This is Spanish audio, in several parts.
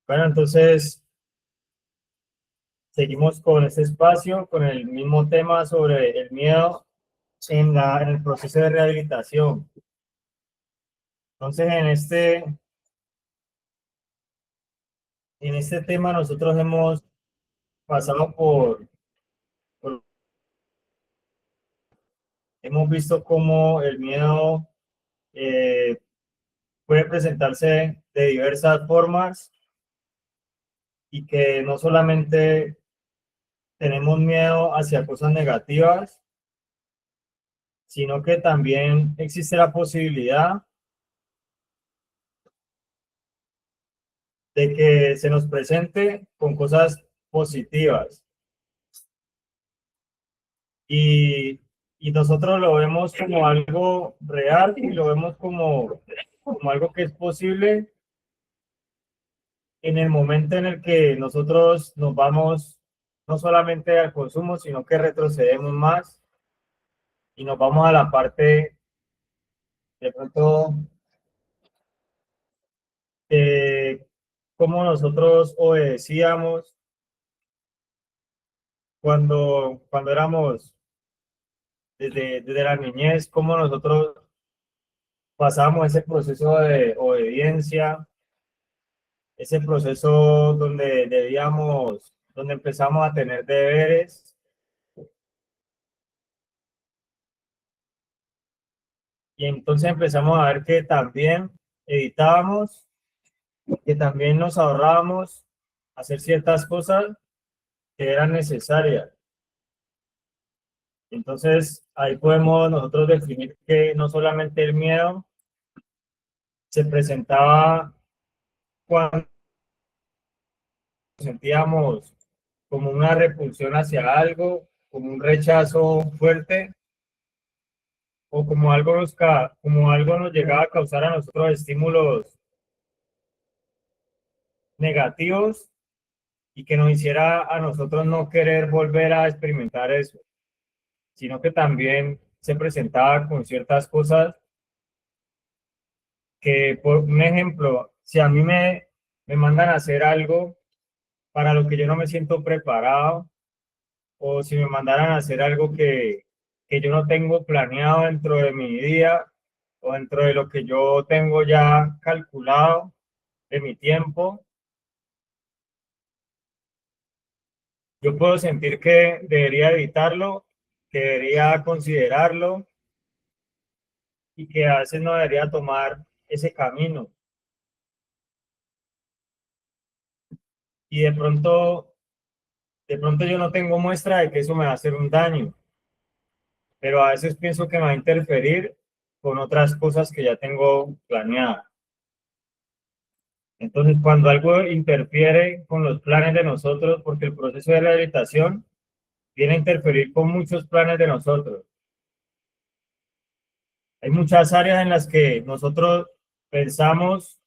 Bueno, entonces seguimos con este espacio, con el mismo tema sobre el miedo en el proceso de rehabilitación. Entonces, en este tema nosotros hemos pasado hemos visto cómo el miedo eh, puede presentarse de diversas formas y que no solamente tenemos miedo hacia cosas negativas, sino que también existe la posibilidad de que se nos presente con cosas positivas. Y, y nosotros lo vemos como algo real y lo vemos como algo que es posible en el momento en el que nosotros nos vamos no solamente al consumo, sino que retrocedemos más y nos vamos a la parte de pronto de cómo nosotros obedecíamos cuando éramos desde la niñez, cómo nosotros pasamos ese proceso de obediencia, ese proceso donde empezamos a tener deberes y entonces empezamos a ver que también evitábamos, que también nos ahorrábamos hacer ciertas cosas que eran necesarias. Entonces ahí podemos nosotros definir que no solamente el miedo se presentaba cuando sentíamos como una repulsión hacia algo, como un rechazo fuerte, o como algo nos llegaba a causar a nosotros estímulos negativos y que nos hiciera a nosotros no querer volver a experimentar eso, sino que también se presentaba con ciertas cosas que, por un ejemplo, si a mí me mandan a hacer algo para lo que yo no me siento preparado, o si me mandaran a hacer algo que yo no tengo planeado dentro de mi día o dentro de lo que yo tengo ya calculado de mi tiempo, yo puedo sentir que debería evitarlo, que debería considerarlo y que a veces no debería tomar ese camino. Y de pronto yo no tengo muestra de que eso me va a hacer un daño, pero a veces pienso que me va a interferir con otras cosas que ya tengo planeadas. Entonces, cuando algo interfiere con los planes de nosotros, porque el proceso de rehabilitación viene a interferir con muchos planes de nosotros. Hay muchas áreas en las que nosotros pensamos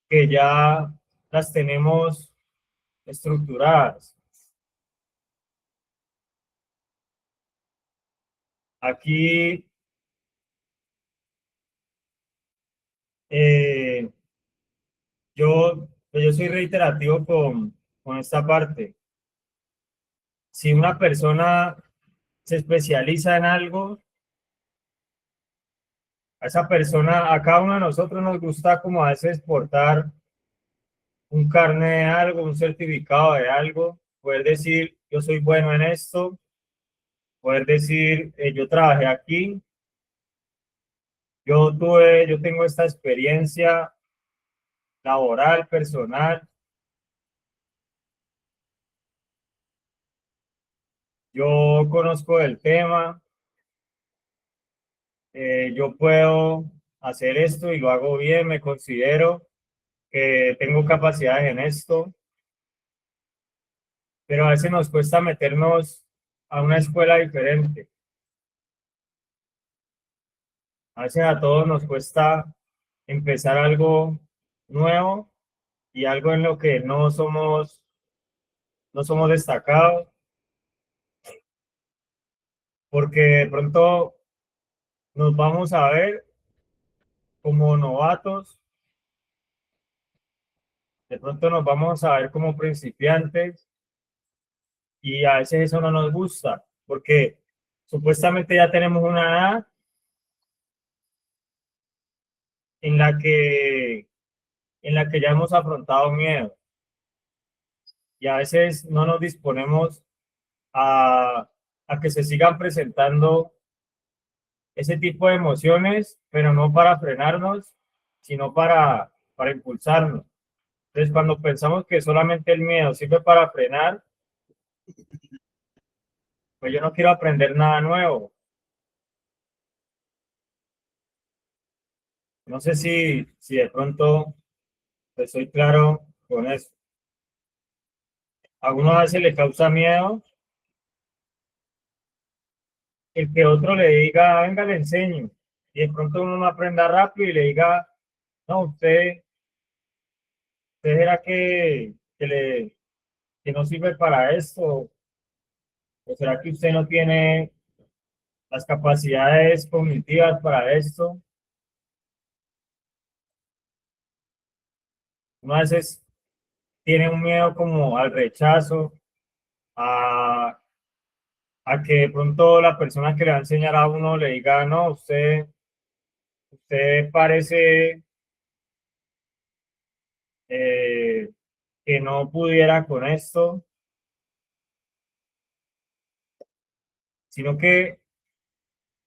que ya las tenemos estructuradas. Aquí eh, yo soy reiterativo con esta parte. Si una persona se especializa en algo, a esa persona, a cada uno de nosotros nos gusta como a veces portar un carnet de algo, un certificado de algo, poder decir yo soy bueno en esto, poder decir yo trabajé aquí, yo tengo esta experiencia laboral, personal, yo conozco el tema, yo puedo hacer esto y lo hago bien, me considero que tengo capacidades en esto, pero a veces nos cuesta meternos a una escuela diferente. A veces a todos nos cuesta empezar algo nuevo y algo en lo que no somos destacados, porque de pronto nos vamos a ver como novatos De pronto nos vamos a ver como principiantes y a veces eso no nos gusta, porque supuestamente ya tenemos una edad en la que, en la que ya hemos afrontado miedo y a veces no nos disponemos a que se sigan presentando ese tipo de emociones, pero no para frenarnos, sino para impulsarnos. Entonces, cuando pensamos que solamente el miedo sirve para frenar, pues yo no quiero aprender nada nuevo. No sé si de pronto pues, soy claro con eso. A algunos a veces le causa miedo el que otro le diga, venga, le enseño. Y de pronto uno no aprenda rápido y le diga, no, usted era que no sirve para esto, o será que usted no tiene las capacidades cognitivas para esto. Uno a veces tiene un miedo como al rechazo, a, a que de pronto la persona que le va a enseñar a uno le diga, no, usted parece eh, que no pudiera con esto, sino que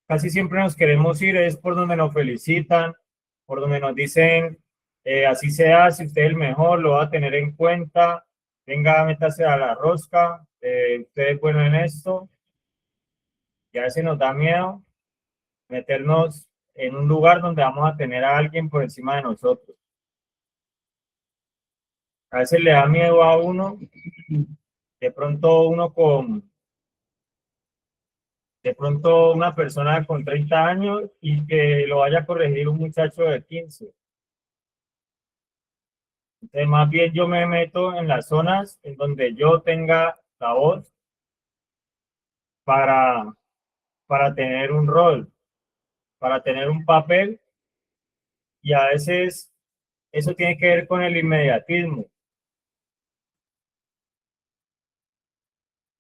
casi siempre nos queremos ir, es por donde nos felicitan, por donde nos dicen, así se hace, usted es el mejor, lo va a tener en cuenta, venga, métase a la rosca, usted es bueno en esto, y a veces nos da miedo meternos en un lugar donde vamos a tener a alguien por encima de nosotros. A veces le da miedo a uno, de pronto de pronto una persona con 30 años y que lo vaya a corregir un muchacho de 15. Entonces, más bien yo me meto en las zonas en donde yo tenga la voz para, para tener un rol, para tener un papel, y a veces eso tiene que ver con el inmediatismo.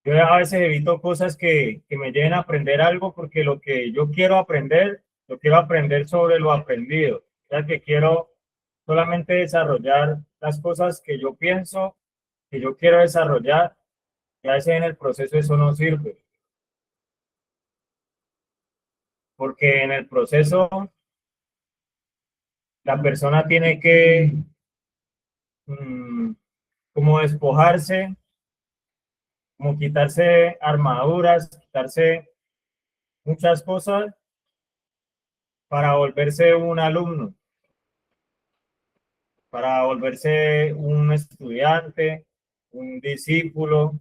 Yo a veces evito cosas que me lleven a aprender algo porque lo que yo quiero aprender, lo quiero aprender sobre lo aprendido. O sea, que quiero solamente desarrollar las cosas que yo pienso, que yo quiero desarrollar, y a veces en el proceso eso no sirve, porque en el proceso la persona tiene que mm, como despojarse, como quitarse armaduras, quitarse muchas cosas para volverse un alumno, para volverse un estudiante, un discípulo,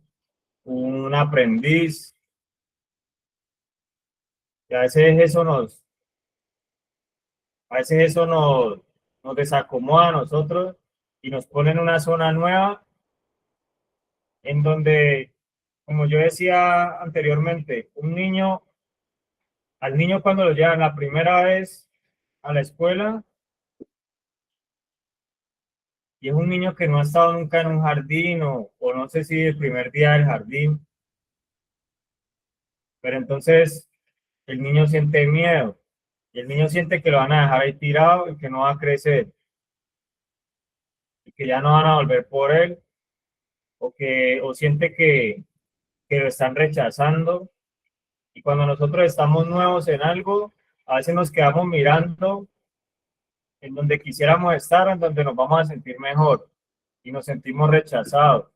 un aprendiz. Y a veces eso nos desacomoda a nosotros y nos pone en una zona nueva en donde, como yo decía anteriormente, al niño cuando lo llevan la primera vez a la escuela, y es un niño que no ha estado nunca en un jardín o no sé si el primer día del jardín, pero entonces el niño siente miedo y el niño siente que lo van a dejar ahí tirado y que no va a crecer y que ya no van a volver por él o siente que lo están rechazando. Y cuando nosotros estamos nuevos en algo, a veces nos quedamos mirando en donde quisiéramos estar, en donde nos vamos a sentir mejor y nos sentimos rechazados.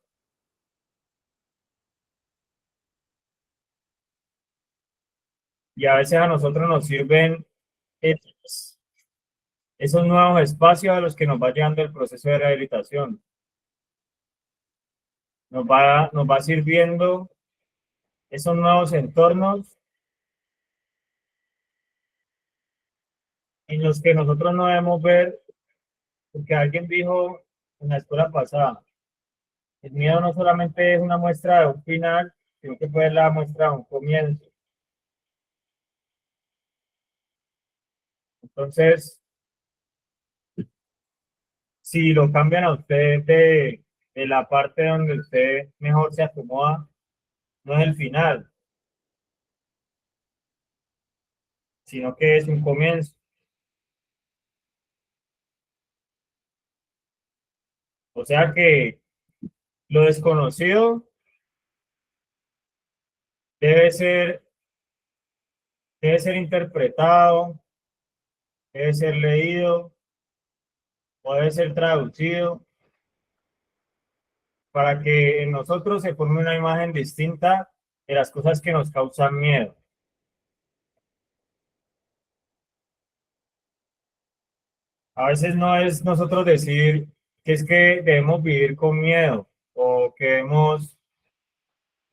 Y a veces a nosotros nos sirven esos, esos nuevos espacios a los que nos va llevando el proceso de rehabilitación. Nos va sirviendo esos nuevos entornos en los que nosotros no debemos ver, porque alguien dijo en la escuela pasada, el miedo no solamente es una muestra de un final, sino que puede ser la muestra de un comienzo. Entonces, si lo cambian a usted de la parte donde usted mejor se acomoda, no es el final, sino que es un comienzo. O sea que lo desconocido debe ser, debe ser interpretado, debe ser leído o debe ser traducido para que en nosotros se forme una imagen distinta de las cosas que nos causan miedo. A veces no es nosotros decir que es que debemos vivir con miedo o que debemos,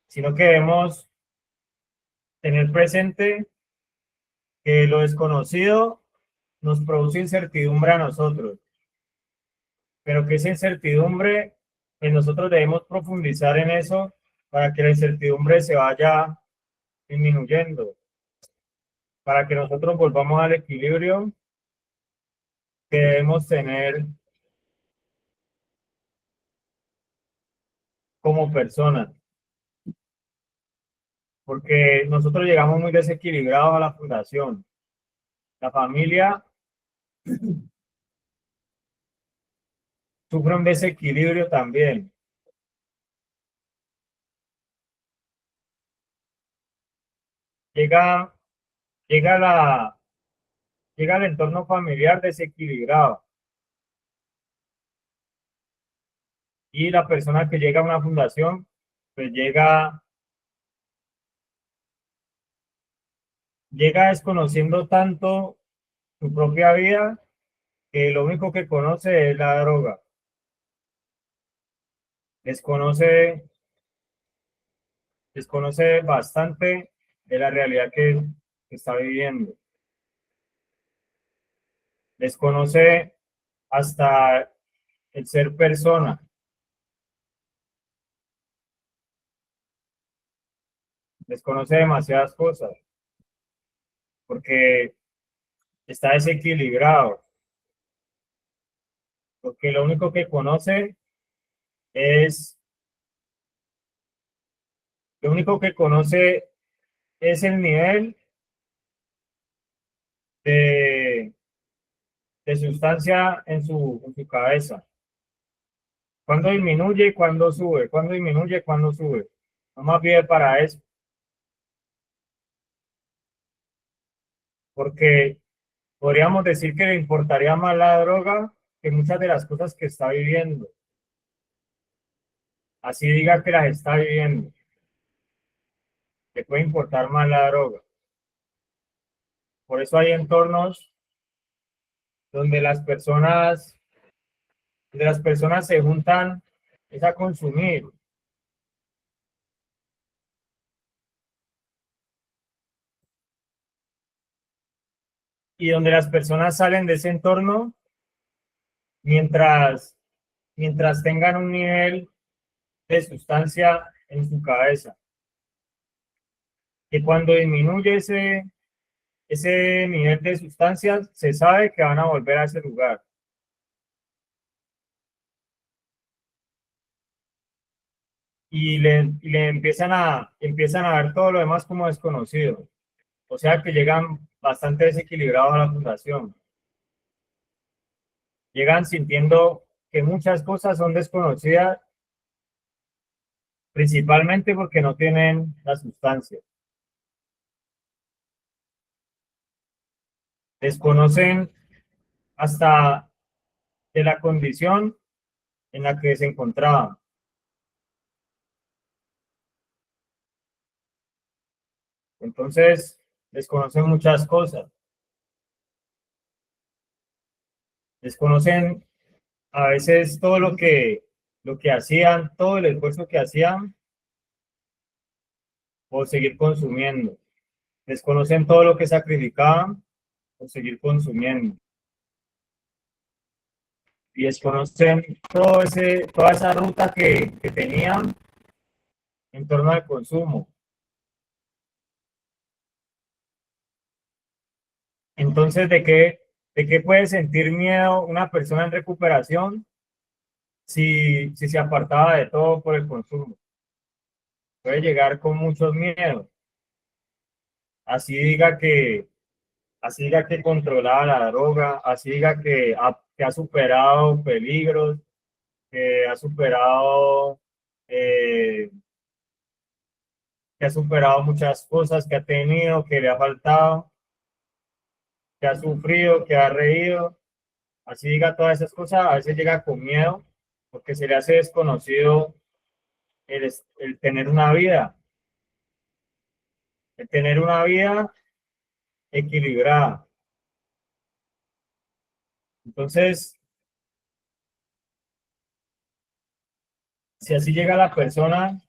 sino que debemos tener presente que lo desconocido nos produce incertidumbre a nosotros, pero que esa incertidumbre, pues nosotros debemos profundizar en eso para que la incertidumbre se vaya disminuyendo, para que nosotros volvamos al equilibrio que debemos tener como personas, porque nosotros llegamos muy desequilibrados a la fundación. La familia sufre un desequilibrio también. Llega, llega, la, llega el entorno familiar desequilibrado y la persona que llega a una fundación, pues llega desconociendo tanto su propia vida que lo único que conoce es la droga. Desconoce, desconoce bastante de la realidad que está viviendo. Desconoce hasta el ser persona. Desconoce demasiadas cosas porque está desequilibrado. Porque lo único que conoce es, lo único que conoce es el nivel de, de sustancia en su cabeza. Cuando disminuye y cuando sube, cuando disminuye y cuando sube. No más bien para eso, porque podríamos decir que le importaría más la droga que muchas de las cosas que está viviendo. Así diga que las está viviendo, le puede importar más la droga. Por eso hay entornos donde las personas se juntan es a consumir. Y donde las personas salen de ese entorno mientras, mientras tengan un nivel de sustancia en su cabeza. Que cuando disminuye ese nivel de sustancias, se sabe que van a volver a ese lugar. Y le empiezan a ver todo lo demás como desconocido. O sea que llegan bastante desequilibrados a la fundación. Llegan sintiendo que muchas cosas son desconocidas, principalmente porque no tienen la sustancia. Desconocen hasta de la condición en la que se encontraban. Entonces, desconocen muchas cosas. Desconocen a veces todo lo que hacían, todo el esfuerzo que hacían por seguir consumiendo. Desconocen todo lo que sacrificaban por seguir consumiendo. Y desconocen toda esa ruta que tenían en torno al consumo. Entonces, ¿De qué puede sentir miedo una persona en recuperación si se apartaba de todo por el consumo? Puede llegar con muchos miedos. Así diga que, así diga que controlaba la droga, así diga que ha superado peligros, que ha superado, eh, que ha superado muchas cosas que ha tenido, que le ha faltado, que ha sufrido, que ha reído. Así diga todas esas cosas, a veces llega con miedo porque se le hace desconocido el tener una vida, el tener una vida equilibrada. Entonces, si así llega la persona,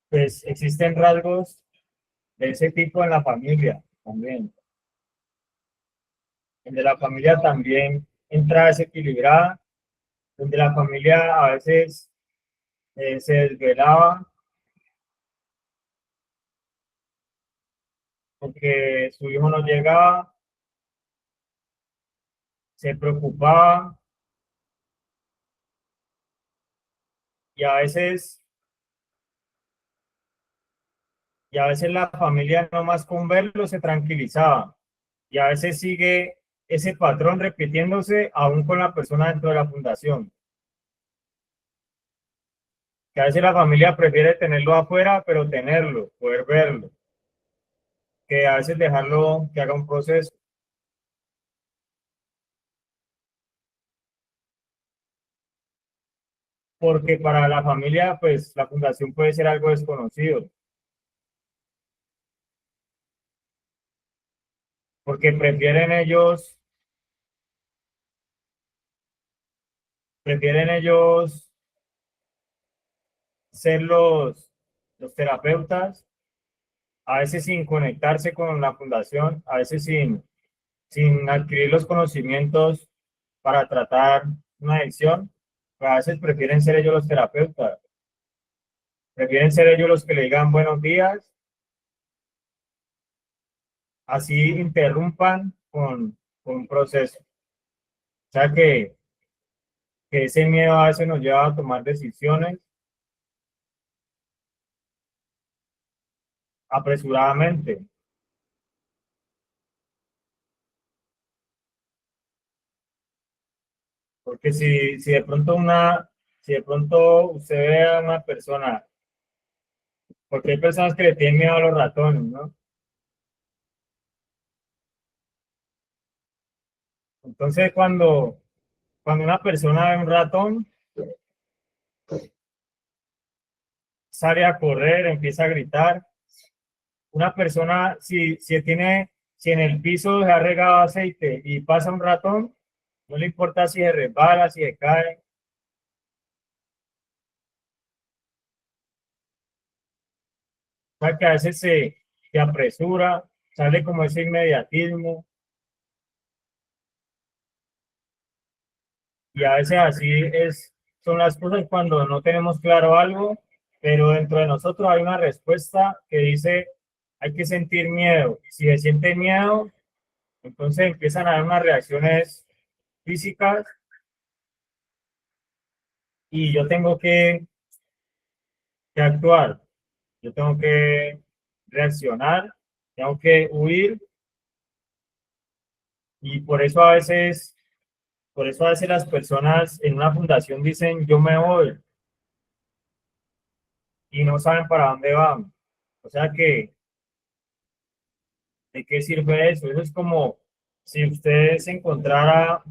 pues existen rasgos de ese tipo en la familia también. Donde la familia también entra desequilibrada, donde la familia a veces se desvelaba porque su hijo no llegaba, se preocupaba y a veces la familia nomás con verlo se tranquilizaba y a veces sigue ese patrón repitiéndose aún con la persona dentro de la fundación. Que a veces la familia prefiere tenerlo afuera, pero tenerlo, poder verlo, que a veces dejarlo que haga un proceso. Porque para la familia, pues la fundación puede ser algo desconocido, porque prefieren ellos ser los terapeutas, a veces sin conectarse con la fundación, a veces sin adquirir los conocimientos para tratar una adicción, a veces prefieren ser ellos los terapeutas, prefieren ser ellos los que le digan buenos días, así interrumpan con un proceso. O sea que ese miedo a veces nos lleva a tomar decisiones apresuradamente, porque si de pronto usted ve a una persona, porque hay personas que le tienen miedo a los ratones, ¿no? Entonces cuando una persona ve un ratón, sale a correr, empieza a gritar. Una persona, si en el piso se ha regado aceite y pasa un ratón, no le importa si se resbala, si se cae. O sea, que a veces se apresura, sale como ese inmediatismo y a veces son las cosas cuando no tenemos claro algo, pero dentro de nosotros hay una respuesta que dice hay que sentir miedo. Si se siente miedo, entonces empiezan a haber unas reacciones físicas y yo tengo que actuar, yo tengo que reaccionar, tengo que huir y por eso a veces las personas en una fundación dicen yo me voy y no saben para dónde van. O sea que, ¿de qué sirve eso? Eso es como si usted se encontrara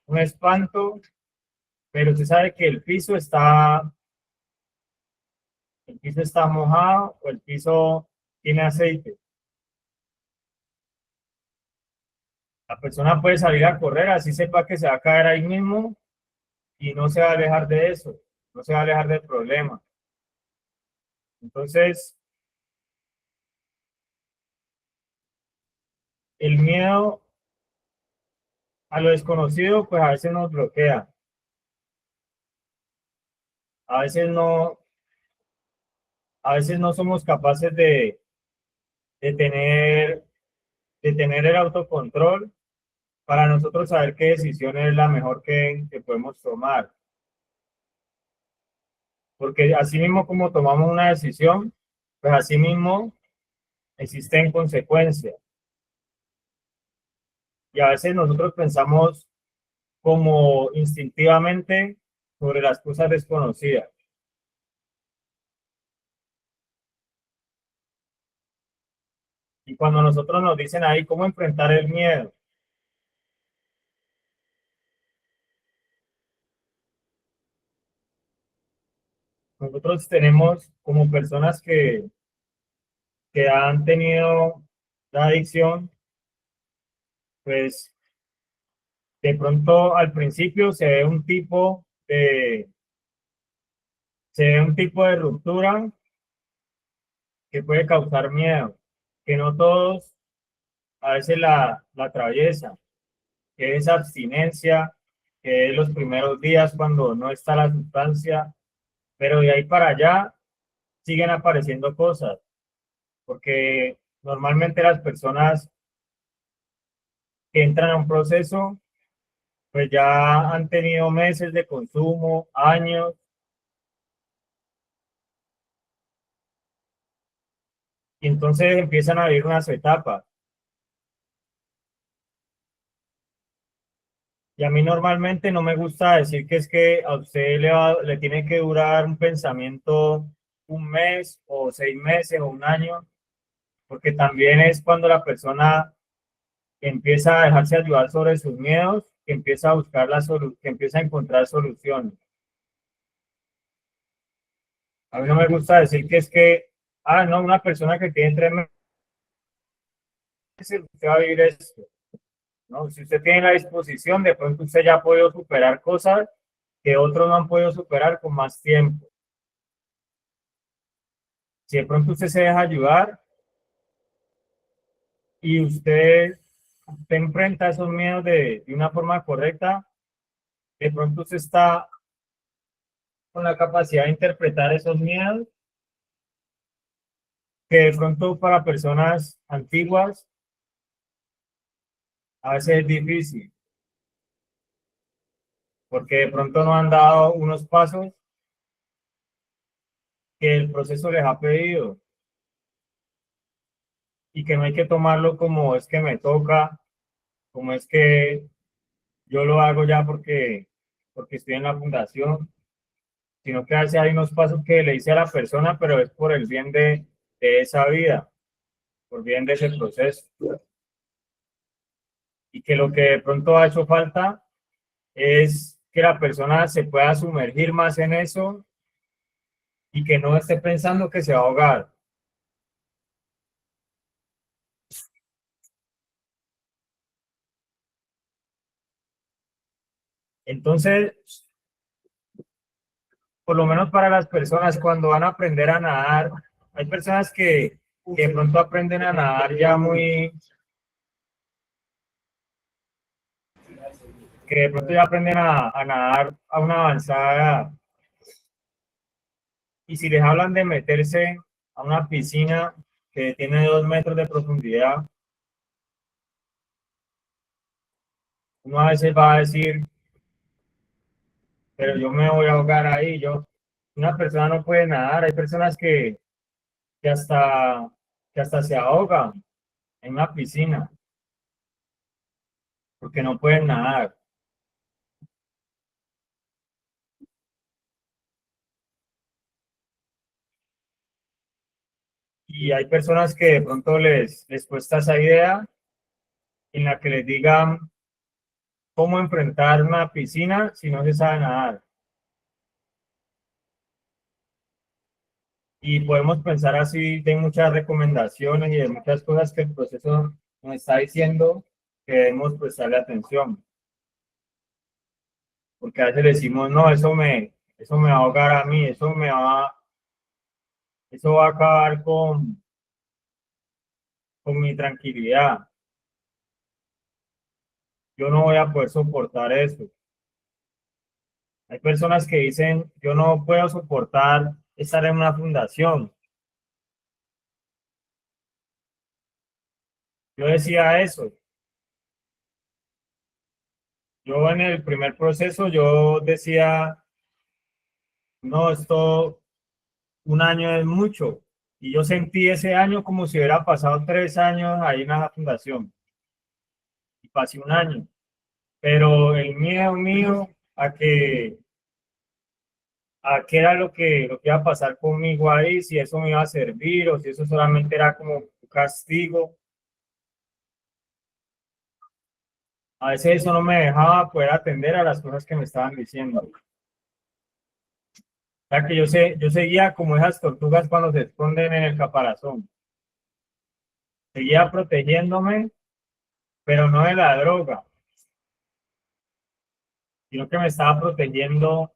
un espanto, pero usted sabe que el piso está mojado o el piso tiene aceite. La persona puede salir a correr, así sepa que se va a caer ahí mismo y no se va a alejar de eso, no se va a alejar del problema. Entonces, el miedo a lo desconocido, pues a veces nos bloquea. A veces no, a veces no somos capaces de tener, de tener el autocontrol para nosotros saber qué decisión es la mejor que podemos tomar. Porque así mismo como tomamos una decisión, pues así mismo existen consecuencias. Y a veces nosotros pensamos como instintivamente sobre las cosas desconocidas. Y cuando nosotros nos dicen ahí cómo enfrentar el miedo, nosotros tenemos como personas que han tenido la adicción, pues de pronto al principio se ve un tipo de ruptura que puede causar miedo, que no todos a veces la atraviesan, que es abstinencia, que es los primeros días cuando no está la sustancia, pero de ahí para allá siguen apareciendo cosas, porque normalmente las personas que entran a un proceso, pues ya han tenido meses de consumo, años, y entonces empiezan a vivir unas etapas. Y a mí normalmente no me gusta decir que es que a usted le tiene que durar un pensamiento un mes o 6 meses o un año, porque también es cuando la persona empieza a dejarse ayudar sobre sus miedos, que empieza a buscar que empieza a encontrar soluciones. A mí no me gusta decir que es que, no, una persona que tiene 3 meses, usted va a vivir esto, ¿no? Si usted tiene la disposición, de pronto usted ya ha podido superar cosas que otros no han podido superar con más tiempo. Si de pronto usted se deja ayudar y usted enfrenta esos miedos de una forma correcta, de pronto usted está con la capacidad de interpretar esos miedos que de pronto para personas antiguas a veces es difícil, porque de pronto no han dado unos pasos que el proceso les ha pedido y que no hay que tomarlo como es que me toca, como es que yo lo hago ya porque estoy en la fundación, sino que a veces hay unos pasos que le hice a la persona, pero es por el bien de esa vida, por bien de ese proceso. Y que lo que de pronto ha hecho falta es que la persona se pueda sumergir más en eso y que no esté pensando que se va a ahogar. Entonces, por lo menos para las personas cuando van a aprender a nadar, hay personas que de pronto aprenden a nadar ya que de pronto ya aprenden a nadar a una avanzada edad. Y si les hablan de meterse a una piscina que tiene 2 metros de profundidad, uno a veces va a decir, pero yo me voy a ahogar ahí. Una persona no puede nadar. Hay personas que hasta, que hasta se ahogan en una piscina porque no pueden nadar. Y hay personas que de pronto les cuesta esa idea en la que les digan cómo enfrentar una piscina si no se sabe nadar. Y podemos pensar así de muchas recomendaciones y de muchas cosas que el proceso nos está diciendo que debemos prestarle atención. Porque a veces decimos, no, eso me va a ahogar a mí, eso va a acabar con mi tranquilidad. Yo no voy a poder soportar eso. Hay personas que dicen, yo no puedo soportar estar en una fundación. Yo decía eso, Yo en el primer proceso, yo decía, no, esto, un año es mucho. Y yo sentí ese año como si hubiera pasado 3 años ahí en la fundación. Y pasé un año. Pero el miedo mío a qué era lo que iba a pasar conmigo ahí, si eso me iba a servir o si eso solamente era como un castigo. A veces eso no me dejaba poder atender a las cosas que me estaban diciendo. O sea que yo seguía como esas tortugas cuando se esconden en el caparazón. Seguía protegiéndome, pero no de la droga, sino que me estaba protegiendo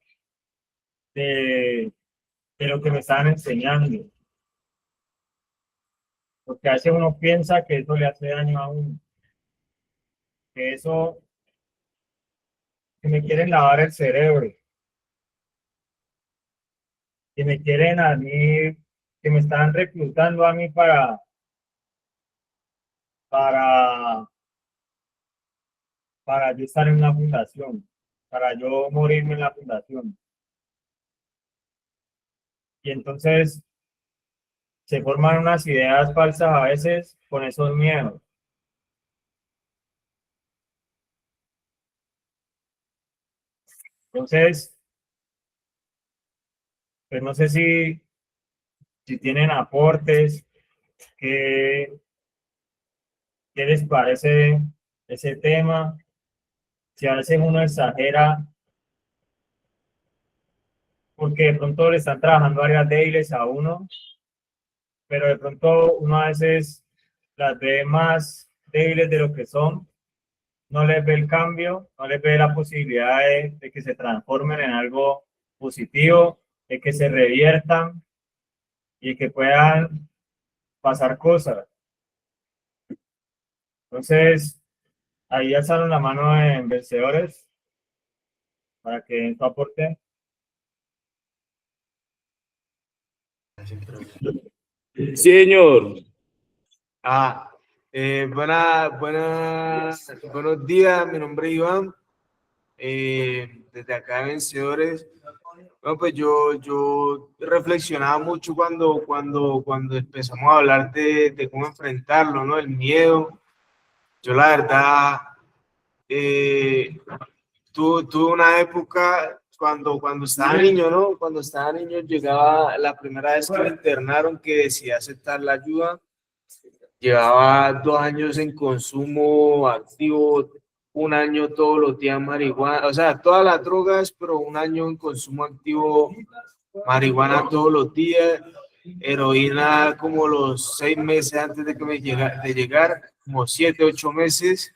de, de lo que me estaban enseñando. Porque a veces uno piensa que eso le hace daño a uno, que eso, que me quieren lavar el cerebro, que me quieren a mí, que me están reclutando a mí para, para yo estar en una fundación, para yo morirme en la fundación. Y entonces se forman unas ideas falsas a veces con esos miedos. Entonces, pues no sé si tienen aportes, qué, qué les parece ese tema, si a veces uno exagera porque de pronto le están trabajando áreas débiles a uno, pero de pronto uno a veces las ve más débiles de lo que son, no les ve el cambio, no les ve la posibilidad de que se transformen en algo positivo, de que se reviertan y que puedan pasar cosas. Entonces, ahí alzaron la mano en vencedores para que den su aporte. Sí, señor. Buenos días, mi nombre es Iván, desde acá de Vencedores. Bueno, pues yo reflexionaba mucho cuando empezamos a hablar de cómo enfrentarlo, ¿no? El miedo. Yo la verdad, eh, tuve una época cuando estaba niño, ¿no? Cuando estaba niño llegaba la primera vez que me internaron que decidí aceptar la ayuda. Llevaba 2 años en consumo activo, un año todos los días marihuana, o sea, todas las drogas, pero un año en consumo activo, marihuana todos los días, heroína como los 6 meses antes de que de llegar, como 7, 8 meses.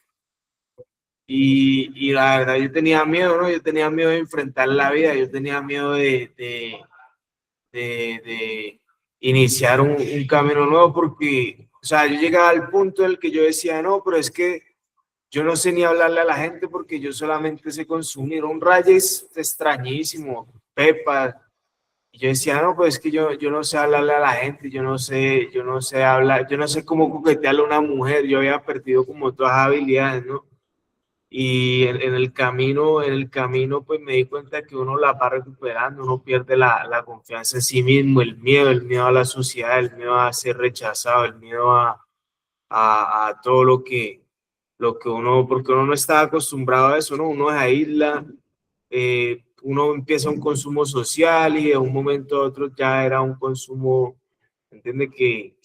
Y la verdad, yo tenía miedo, ¿no? Yo tenía miedo de enfrentar la vida, yo tenía miedo de iniciar un camino nuevo porque, o sea, yo llegaba al punto en el que yo decía, no, pero es que yo no sé ni hablarle a la gente porque yo solamente sé consumir un rayes extrañísimo, pepa. Y yo decía, no, pues es que yo no sé hablarle a la gente, yo no sé hablar, yo no sé cómo coquetearle a una mujer, yo había perdido como todas las habilidades, ¿no? Y en el camino, pues me di cuenta que uno la va recuperando, uno pierde la confianza en sí mismo, el miedo a la sociedad, el miedo a ser rechazado, el miedo a todo lo que uno, porque uno no está acostumbrado a eso, ¿no? Uno es aísla, uno empieza un consumo social y de un momento a otro ya era un consumo, entiende que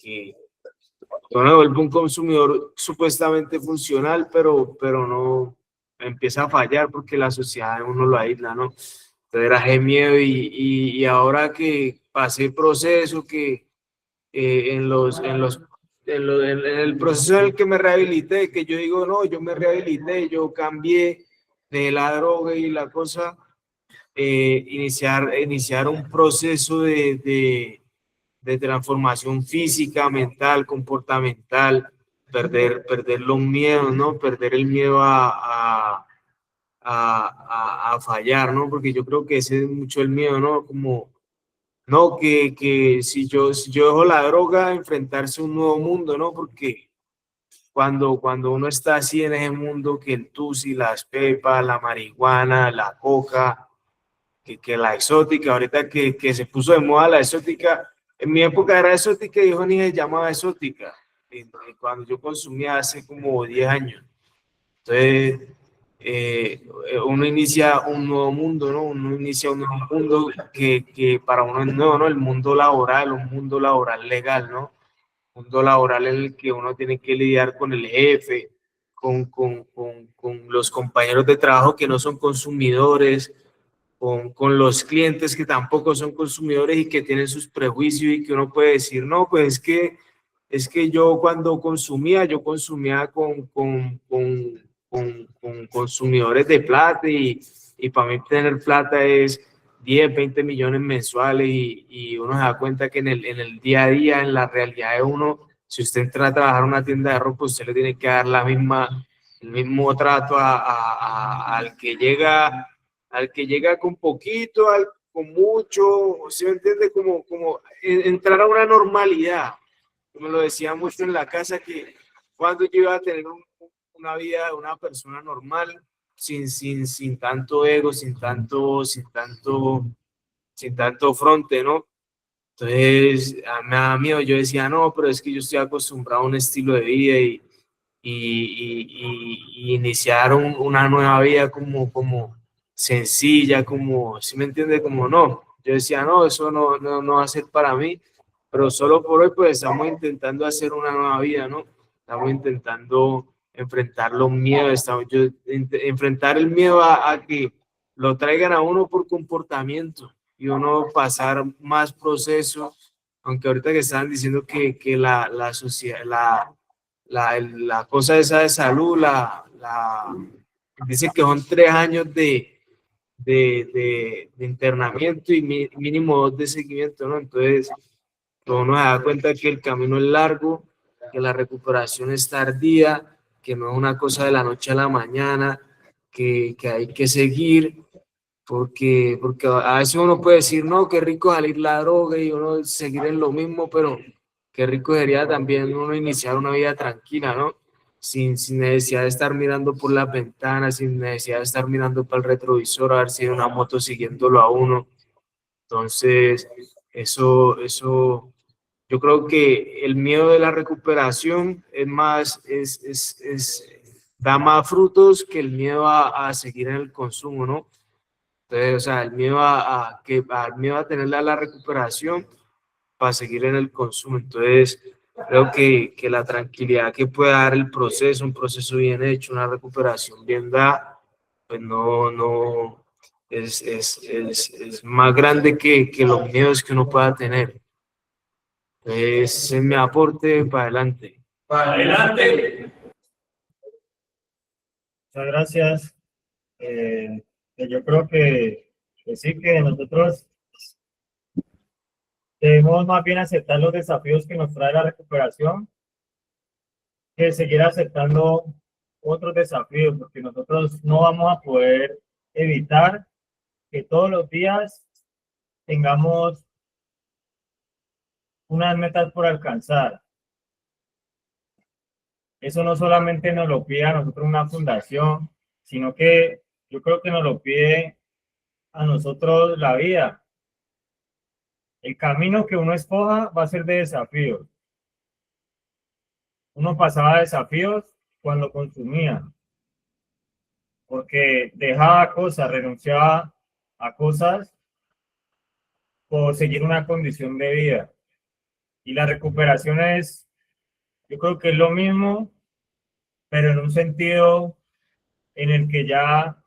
uno vuelve un consumidor supuestamente funcional, pero no empieza a fallar porque la sociedad de uno lo aísla, ¿no? Entonces era ese miedo y ahora que pasé el proceso, que en el proceso en el que me rehabilité, que yo digo, no, yo me rehabilité, yo cambié de la droga y la cosa, iniciar un proceso de transformación física, mental, comportamental, perder los miedos, ¿no? Perder el miedo a fallar, ¿no? Porque yo creo que ese es mucho el miedo, ¿no? Como, no, que si yo dejo la droga, enfrentarse a un nuevo mundo, ¿no? Porque cuando uno está así en ese mundo, que el tusi, las pepas, la marihuana, la coca, que la exótica, ahorita que se puso de moda la exótica, en mi época era exótica y yo ni se llamaba exótica, y cuando yo consumía hace como 10 años. Entonces, uno inicia un nuevo mundo, ¿no? Uno inicia un nuevo mundo que para uno es nuevo, ¿no? El mundo laboral, un mundo laboral legal, ¿no? Mundo laboral en el que uno tiene que lidiar con el jefe, con los compañeros de trabajo que no son consumidores, con los clientes que tampoco son consumidores y que tienen sus prejuicios y que uno puede decir, no, pues es que yo cuando consumía, yo consumía con consumidores de plata y para mí tener plata es 10, 20 millones mensuales y uno se da cuenta que en el día a día, en la realidad de uno, si usted entra a trabajar en una tienda de ropa, usted le tiene que dar el mismo trato al que llega con poquito, con mucho, ¿sí me entiende? Como entrar a una normalidad. Como lo decía mucho en la casa, que cuando yo iba a tener una vida de una persona normal, sin tanto ego, sin tanto fronte, ¿no? Entonces, me daba miedo, yo decía, no, pero es que yo estoy acostumbrado a un estilo de vida y iniciar una nueva vida como sencilla, como, ¿sí me entiende? Como no. Yo decía, no, eso no va a ser para mí, pero solo por hoy pues estamos intentando hacer una nueva vida, ¿no? Estamos intentando enfrentar los miedos, enfrentar el miedo a que lo traigan a uno por comportamiento y uno pasar más procesos, aunque ahorita que estaban diciendo que la sociedad, la cosa esa de salud, dice que son 3 años de internamiento y mínimo 2 de seguimiento, ¿no? Entonces, uno se da cuenta que el camino es largo, que la recuperación es tardía, que no es una cosa de la noche a la mañana, que hay que seguir, porque a veces uno puede decir, no, qué rico salir la droga y uno seguir en lo mismo, pero qué rico sería también uno iniciar una vida tranquila, ¿no? Sin necesidad de estar mirando por las ventanas, sin necesidad de estar mirando para el retrovisor a ver si hay una moto siguiéndolo a uno. Entonces, eso, yo creo que el miedo de la recuperación es más, da más frutos que el miedo a seguir en el consumo, ¿no? Entonces, o sea, el miedo al miedo a tener la recuperación para seguir en el consumo. Entonces, creo que la tranquilidad que puede dar el proceso, un proceso bien hecho, una recuperación bien dada, pues no, es más grande que los miedos que uno pueda tener. Entonces, ese es mi aporte para adelante. Para adelante. Muchas gracias. Yo creo que sí, que nosotros debemos más bien aceptar los desafíos que nos trae la recuperación que seguir aceptando otros desafíos, porque nosotros no vamos a poder evitar que todos los días tengamos unas metas por alcanzar. Eso no solamente nos lo pide a nosotros una fundación, sino que yo creo que nos lo pide a nosotros la vida. El camino que uno escoja va a ser de desafíos. Uno pasaba desafíos cuando consumía, porque dejaba cosas, renunciaba a cosas por seguir una condición de vida. Y la recuperación es, yo creo que es lo mismo, pero en un sentido en el que ya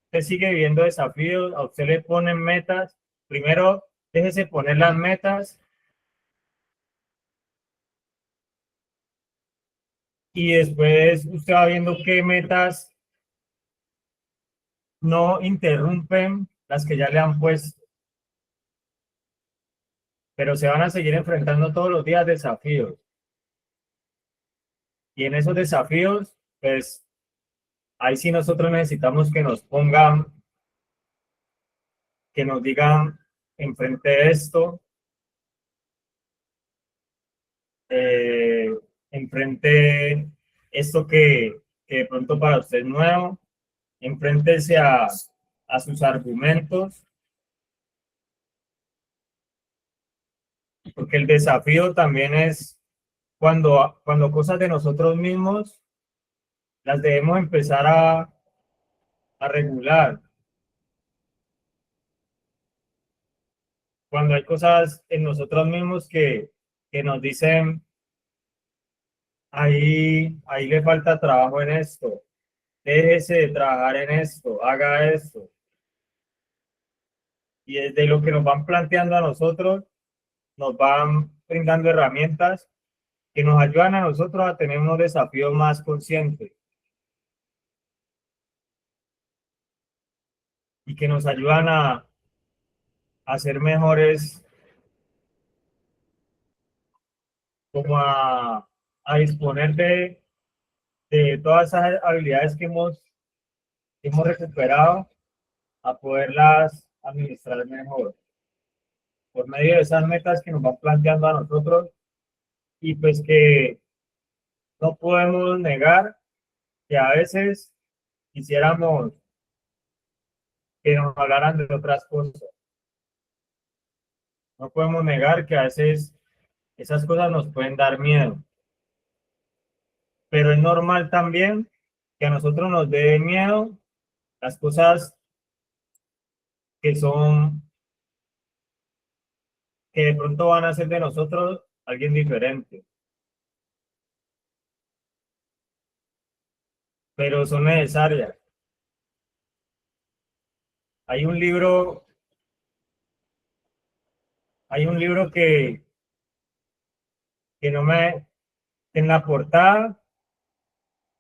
usted sigue viviendo desafíos, a usted le ponen metas. Primero, déjese poner las metas y después usted va viendo qué metas no interrumpen las que ya le han puesto. Pero se van a seguir enfrentando todos los días desafíos. Y en esos desafíos, pues, ahí sí nosotros necesitamos que nos pongan, que nos digan, enfrente esto, enfrente esto que de pronto para usted es nuevo, enfréntese a sus argumentos, porque el desafío también es cuando cosas de nosotros mismos las debemos empezar a regular. Cuando hay cosas en nosotros mismos que nos dicen, ahí le falta trabajo en esto, déjese de trabajar en esto, haga esto. Y desde lo que nos van planteando a nosotros, nos van brindando herramientas que nos ayudan a nosotros a tener unos desafíos más conscientes y que nos ayudan a ser mejores, como a disponer de todas esas habilidades que hemos recuperado, a poderlas administrar mejor por medio de esas metas que nos van planteando a nosotros, y pues que no podemos negar que a veces quisiéramos que nos hablaran de otras cosas. No podemos negar que a veces esas cosas nos pueden dar miedo, pero es normal también que a nosotros nos dé miedo las cosas que son, que de pronto van a ser de nosotros alguien diferente, pero son necesarias. Hay un libro, hay un libro que no me, en la portada,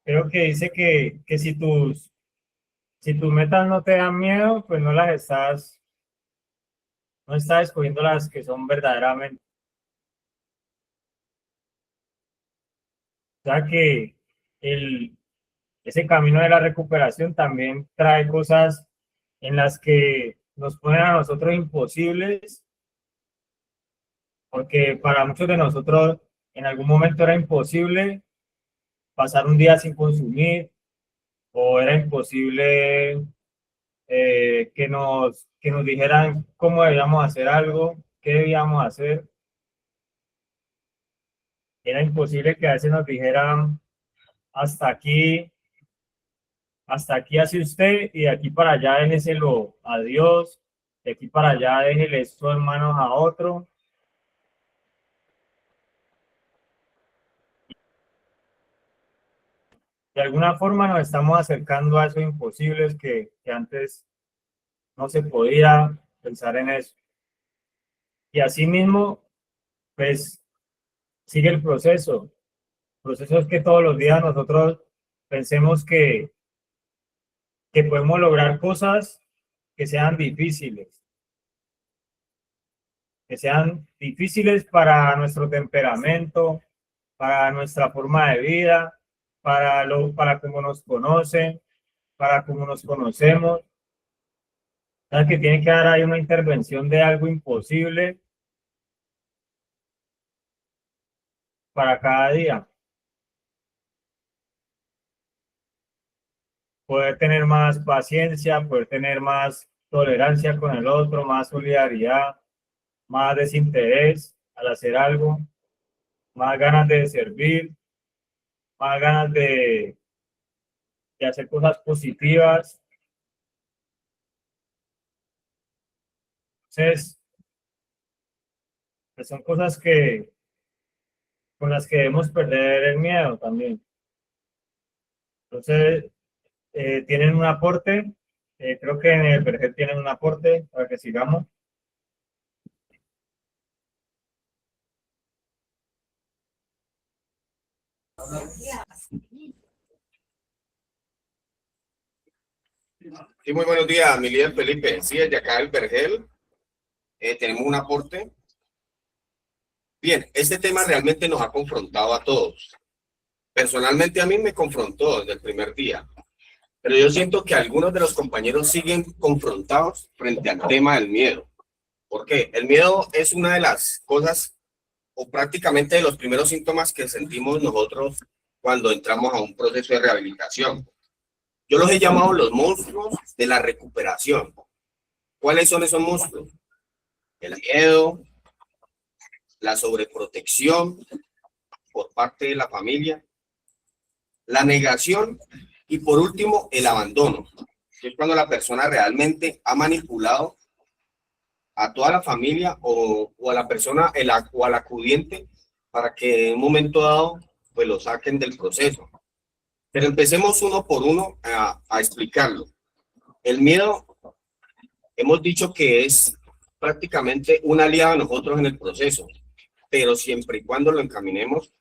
creo que dice que si tus metas no te dan miedo, pues no estás escogiendo las que son verdaderamente. O sea que ese camino de la recuperación también trae cosas en las que nos ponen a nosotros imposibles, porque para muchos de nosotros en algún momento era imposible pasar un día sin consumir, o era imposible que nos dijeran cómo debíamos hacer algo, qué debíamos hacer. Era imposible que a veces nos dijeran, hasta aquí hace usted, y de aquí para allá déjeselo a Dios, de aquí para allá déjele esto en manos a otro. De alguna forma nos estamos acercando a esos imposibles que antes no se podía pensar en eso. Y asimismo, pues sigue el proceso. El proceso es que todos los días nosotros pensemos que podemos lograr cosas que sean difíciles para nuestro temperamento, para nuestra forma de vida, para cómo nos conocen, para cómo nos conocemos. ¿Sabes que tiene que dar ahí una intervención de algo imposible para cada día? Poder tener más paciencia, poder tener más tolerancia con el otro, más solidaridad, más desinterés al hacer algo, más ganas de servir, más ganas de hacer cosas positivas. Entonces, pues son cosas con las que debemos perder el miedo también. Entonces, tienen un aporte, creo que en el Vergel tienen un aporte para que sigamos. Sí, muy buenos días, mi líder Felipe. Sí, desde acá del Vergel tenemos un aporte. Bien, este tema realmente nos ha confrontado a todos. Personalmente a mí me confrontó desde el primer día, pero yo siento que algunos de los compañeros siguen confrontados frente al tema del miedo. ¿Por qué? El miedo es una de las cosas, o prácticamente de los primeros síntomas que sentimos nosotros cuando entramos a un proceso de rehabilitación. Yo los he llamado los monstruos de la recuperación. ¿Cuáles son esos monstruos? El miedo, la sobreprotección por parte de la familia, la negación y por último el abandono, que es cuando la persona realmente ha manipulado a toda la familia o a la persona o al acudiente para que en un momento dado pues lo saquen del proceso. Pero empecemos uno por uno a explicarlo. El miedo, hemos dicho que es prácticamente un aliado de nosotros en el proceso, pero siempre y cuando lo encaminemos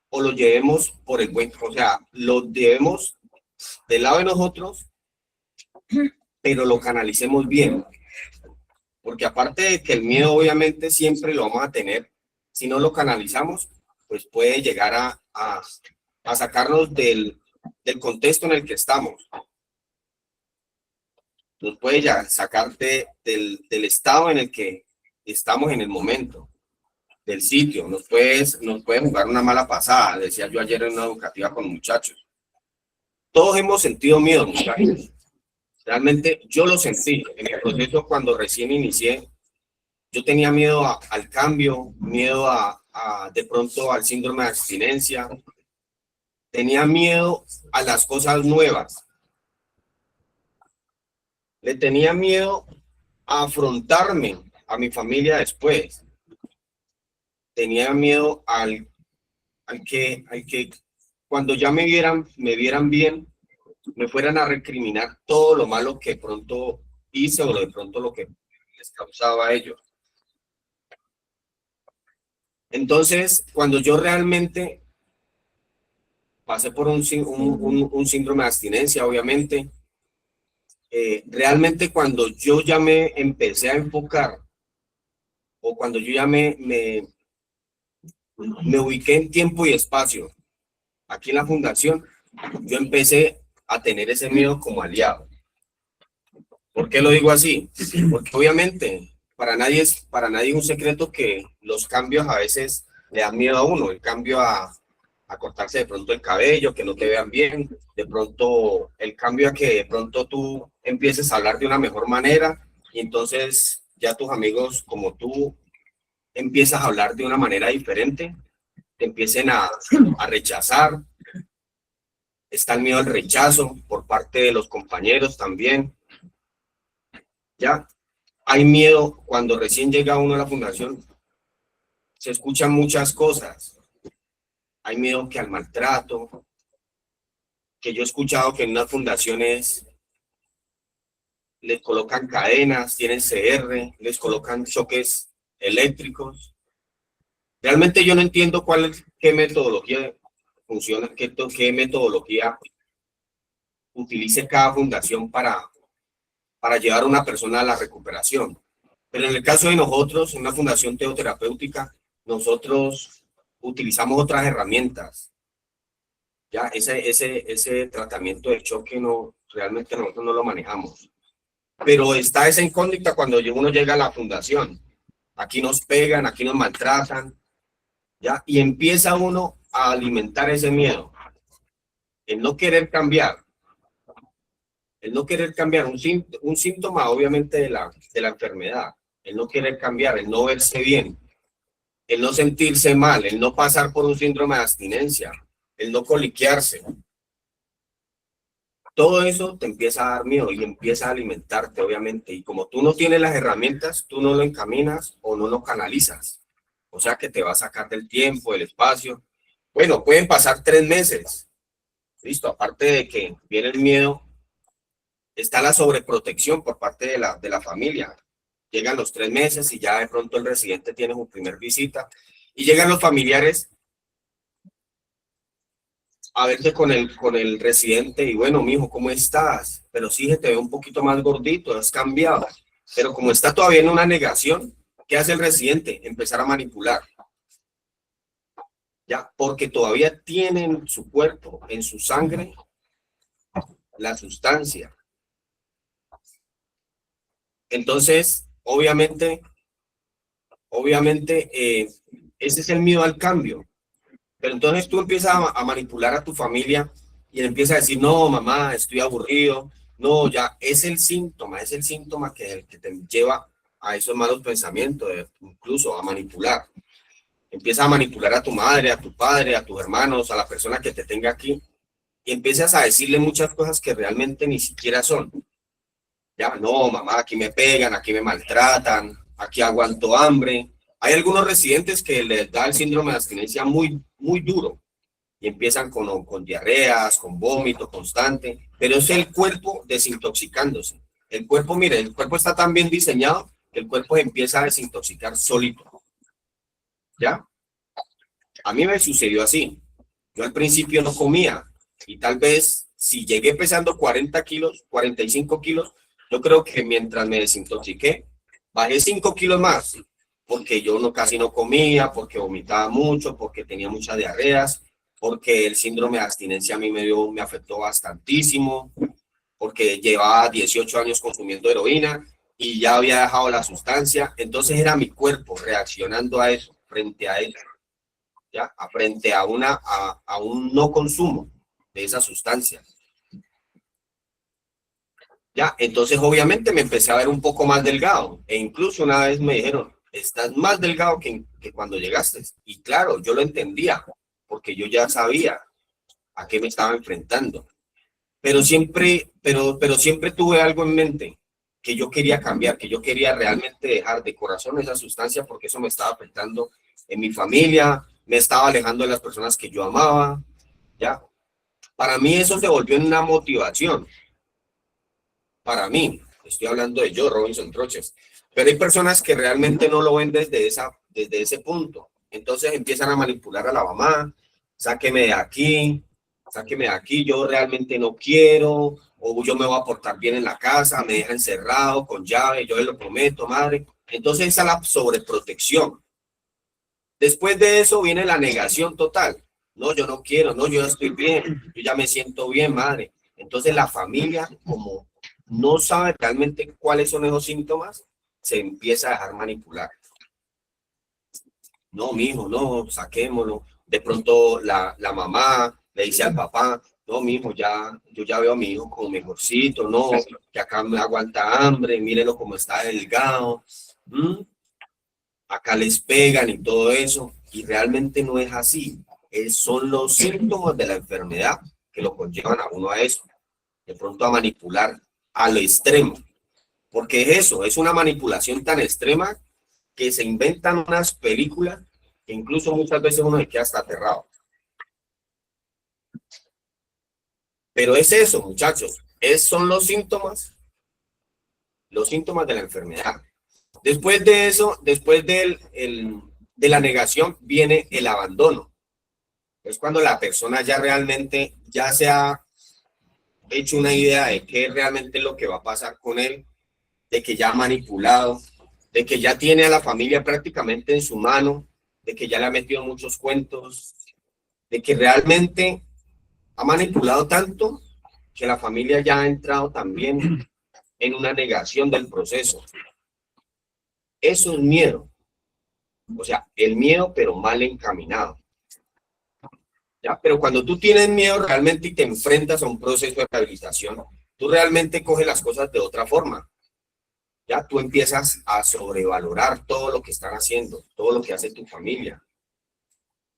o lo llevemos por el buen, o sea, lo llevemos del lado de nosotros, pero lo canalicemos bien. Porque aparte de que el miedo obviamente siempre lo vamos a tener, si no lo canalizamos, pues puede llegar a sacarnos del contexto en el que estamos. Nos puede ya sacarte del estado en el que estamos en el momento, del sitio. Nos puede jugar una mala pasada, decía yo ayer en una educativa con muchachos. Todos hemos sentido miedo, muchachos. Realmente yo lo sentí en el proceso cuando recién inicié. Yo tenía miedo al cambio, miedo de pronto al síndrome de abstinencia. Tenía miedo a las cosas nuevas. Le tenía miedo a afrontarme a mi familia después. Tenía miedo al que cuando ya me vieran bien, me fueran a recriminar todo lo malo que de pronto hice o de pronto lo que les causaba a ellos. Entonces, cuando yo realmente pasé por un síndrome de abstinencia, obviamente, realmente cuando yo ya me empecé a enfocar o cuando yo ya me ubiqué en tiempo y espacio aquí en la fundación, yo empecé a tener ese miedo como aliado. ¿Por qué lo digo así? Porque obviamente para nadie es un secreto que los cambios a veces le dan miedo a uno, el cambio a cortarse de pronto el cabello, que no te vean bien, de pronto el cambio a que de pronto tú empieces a hablar de una mejor manera y entonces ya tus amigos como tú empiezas a hablar de una manera diferente, te empiecen a rechazar. Está el miedo al rechazo por parte de los compañeros también. Ya hay miedo cuando recién llega uno a la fundación, se escuchan muchas cosas. Hay miedo que al maltrato, que yo he escuchado que en unas fundaciones les colocan cadenas, tienen CR, les colocan choques eléctricos. Realmente yo no entiendo qué metodología funciona, qué metodología utilice cada fundación para llevar a una persona a la recuperación. Pero en el caso de nosotros, en una fundación teoterapéutica, nosotros utilizamos otras herramientas. Ya ese tratamiento de choque realmente nosotros no lo manejamos. Pero está esa incógnita cuando uno llega a la fundación. Aquí nos pegan, aquí nos maltratan, ¿ya? Y empieza uno a alimentar ese miedo, el no querer cambiar. El no querer cambiar, un síntoma obviamente de la enfermedad, el no querer cambiar, el no verse bien, el no sentirse mal, el no pasar por un síndrome de abstinencia, el no coliquearse. Todo eso te empieza a dar miedo y empieza a alimentarte, obviamente. Y como tú no tienes las herramientas, tú no lo encaminas o no lo canalizas. O sea que te va a sacar del tiempo, del espacio. Bueno, pueden pasar 3 meses. Listo, aparte de que viene el miedo, está la sobreprotección por parte de la familia. Llegan los 3 meses y ya de pronto el residente tiene su primer visita y llegan los familiares a verse con el residente y bueno, mijo, ¿cómo estás? Pero sí, te veo un poquito más gordito, has cambiado. Pero como está todavía en una negación, ¿qué hace el residente? Empezar a manipular. Ya, porque todavía tiene en su cuerpo, en su sangre, la sustancia. Entonces, obviamente, ese es el miedo al cambio. Pero entonces tú empiezas a manipular a tu familia y empiezas a decir, no, mamá, estoy aburrido. No, ya es el síntoma que te lleva a esos malos pensamientos, incluso a manipular. Empiezas a manipular a tu madre, a tu padre, a tus hermanos, a la persona que te tenga aquí, y empiezas a decirle muchas cosas que realmente ni siquiera son. Ya, no, mamá, aquí me pegan, aquí me maltratan, aquí aguanto hambre. Hay algunos residentes que les da el síndrome de abstinencia muy, muy duro y empiezan con diarreas, con vómito constante, pero es el cuerpo desintoxicándose. El cuerpo, mire, el cuerpo está tan bien diseñado que el cuerpo empieza a desintoxicar solito. ¿Ya? A mí me sucedió así. Yo al principio no comía y tal vez si llegué pesando 40 kilos, 45 kilos, yo creo que mientras me desintoxiqué, bajé 5 kilos más, porque yo casi no comía, porque vomitaba mucho, porque tenía muchas diarreas, porque el síndrome de abstinencia a mí me afectó bastantísimo, porque llevaba 18 años consumiendo heroína y ya había dejado la sustancia. Entonces era mi cuerpo reaccionando a eso, frente a eso. ¿Ya? Frente a un no consumo de esa sustancia. ¿Ya? Entonces, obviamente, me empecé a ver un poco más delgado. E incluso una vez me dijeron, estás más delgado que cuando llegaste. Y claro, yo lo entendía, porque yo ya sabía a qué me estaba enfrentando. Pero siempre tuve algo en mente, que yo quería cambiar, que yo quería realmente dejar de corazón esa sustancia, porque eso me estaba afectando en mi familia, me estaba alejando de las personas que yo amaba, ¿ya? Para mí eso se volvió una motivación. Para mí, estoy hablando de yo, Robinson Troches. Pero hay personas que realmente no lo ven desde ese punto. Entonces empiezan a manipular a la mamá, sáqueme de aquí, yo realmente no quiero, o yo me voy a portar bien en la casa, me deja encerrado con llave, yo le lo prometo, madre. Entonces esa es la sobreprotección. Después de eso viene la negación total. No, yo no quiero, no, yo estoy bien, yo ya me siento bien, madre. Entonces la familia, como no sabe realmente cuáles son esos síntomas, se empieza a dejar manipular. No, mijo, no, saquémoslo. De pronto la mamá le dice al papá, no, mijo, yo ya veo a mi hijo como mejorcito, no, que acá me aguanta hambre, mírenlo como está delgado. Acá les pegan y todo eso, y realmente no es así. Son los síntomas de la enfermedad que lo conllevan a uno a eso, de pronto a manipular a lo extremo, porque es eso, es una manipulación tan extrema que se inventan unas películas que incluso muchas veces uno se queda hasta aterrado. Pero es eso, muchachos, son los síntomas de la enfermedad. Después de eso, después de la negación, viene el abandono. Es cuando la persona ya realmente ya se ha hecho una idea de qué realmente es lo que va a pasar con él, de que ya ha manipulado, de que ya tiene a la familia prácticamente en su mano, de que ya le ha metido muchos cuentos, de que realmente ha manipulado tanto que la familia ya ha entrado también en una negación del proceso. Eso es miedo. O sea, el miedo, pero mal encaminado. ¿Ya? Pero cuando tú tienes miedo realmente y te enfrentas a un proceso de rehabilitación, tú realmente coges las cosas de otra forma. Ya tú empiezas a sobrevalorar todo lo que están haciendo, todo lo que hace tu familia.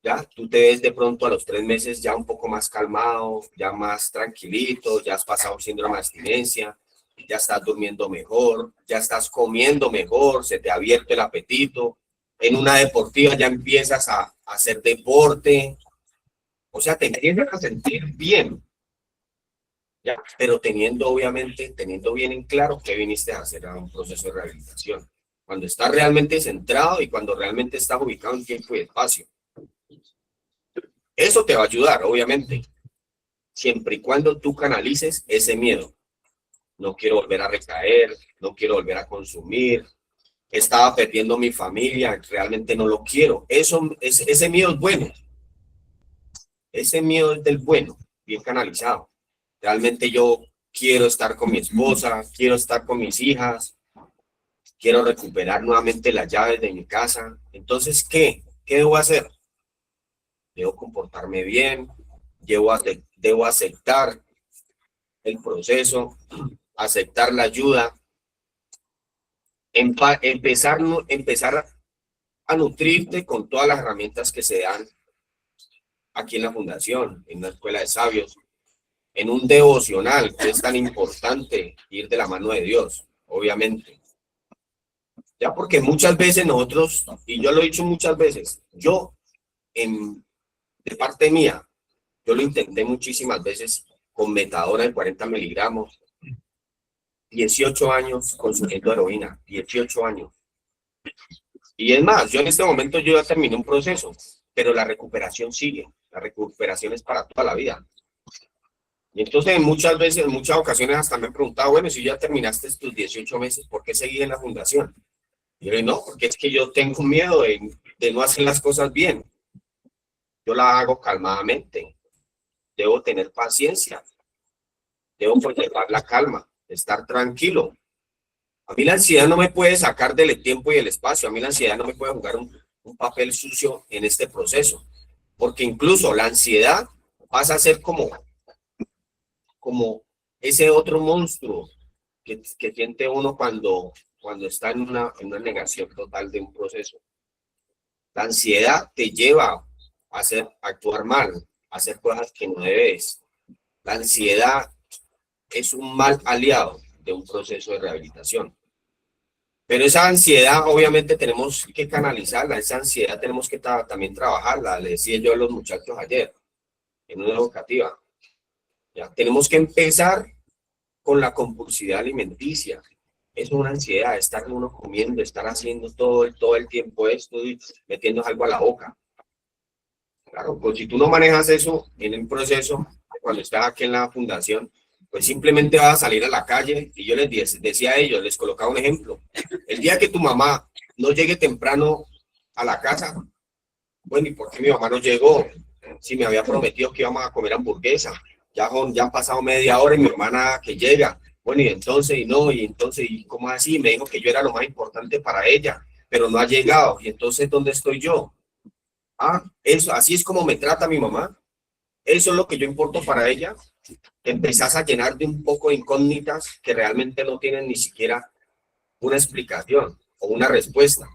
Ya tú te ves de pronto a los 3 meses ya un poco más calmado, ya más tranquilito, ya has pasado síndrome de abstinencia, ya estás durmiendo mejor, ya estás comiendo mejor, se te ha abierto el apetito. En una deportiva ya empiezas a hacer deporte. O sea, te empiezas a sentir bien, ¿ya? Pero teniendo bien en claro que viniste a hacer a un proceso de rehabilitación. Cuando estás realmente centrado y cuando realmente estás ubicado en tiempo y espacio. Eso te va a ayudar, obviamente, siempre y cuando tú canalices ese miedo. No quiero volver a recaer, no quiero volver a consumir, estaba perdiendo mi familia, realmente no lo quiero. Ese miedo es bueno. Ese miedo es del bueno, bien canalizado. Realmente yo quiero estar con mi esposa, quiero estar con mis hijas, quiero recuperar nuevamente las llaves de mi casa. Entonces, ¿qué debo hacer? debo comportarme bien, debo aceptar el proceso, aceptar la ayuda, empezar a nutrirte con todas las herramientas que se dan aquí en la fundación, en una escuela de sabios, en un devocional, que es tan importante ir de la mano de Dios, obviamente. Ya porque muchas veces nosotros, y yo lo he dicho muchas veces, de parte mía, yo lo intenté muchísimas veces con metadona de 40 miligramos, 18 años consumiendo heroína, 18 años. Y es más, yo en este momento yo ya terminé un proceso, pero la recuperación sigue. La recuperación es para toda la vida. Y entonces muchas veces, en muchas ocasiones hasta me han preguntado, bueno, si ya terminaste tus 18 meses, ¿por qué seguí en la fundación? Y yo le digo, no, porque es que yo tengo miedo de no hacer las cosas bien. Yo la hago calmadamente. Debo tener paciencia. Debo conservar la calma, estar tranquilo. A mí la ansiedad no me puede sacar del tiempo y el espacio. A mí la ansiedad no me puede jugar un papel sucio en este proceso. Porque incluso la ansiedad pasa a ser como ese otro monstruo que siente uno cuando está en una negación total de un proceso. La ansiedad te lleva a actuar mal, a hacer cosas que no debes. La ansiedad es un mal aliado de un proceso de rehabilitación. Pero esa ansiedad obviamente tenemos que canalizarla, esa ansiedad tenemos que también trabajarla, le decía yo a los muchachos ayer en una educativa. Ya, tenemos que empezar con la compulsividad alimenticia. Es una ansiedad, estar uno comiendo, estar haciendo todo el tiempo esto y metiendo algo a la boca. Claro, pues si tú no manejas eso en el proceso, cuando estás aquí en la fundación, pues simplemente vas a salir a la calle. Y yo les decía a ellos, les colocaba un ejemplo. El día que tu mamá no llegue temprano a la casa, bueno, ¿y por qué mi mamá no llegó? Si me había prometido que íbamos a comer hamburguesa. Ya han pasado media hora y mi hermana que llega. Bueno, y entonces, ¿y cómo así? Me dijo que yo era lo más importante para ella, pero no ha llegado. Y entonces, ¿dónde estoy yo? Eso, así es como me trata mi mamá. Eso es lo que yo importo para ella. Te empezás a llenar de un poco de incógnitas que realmente no tienen ni siquiera una explicación o una respuesta.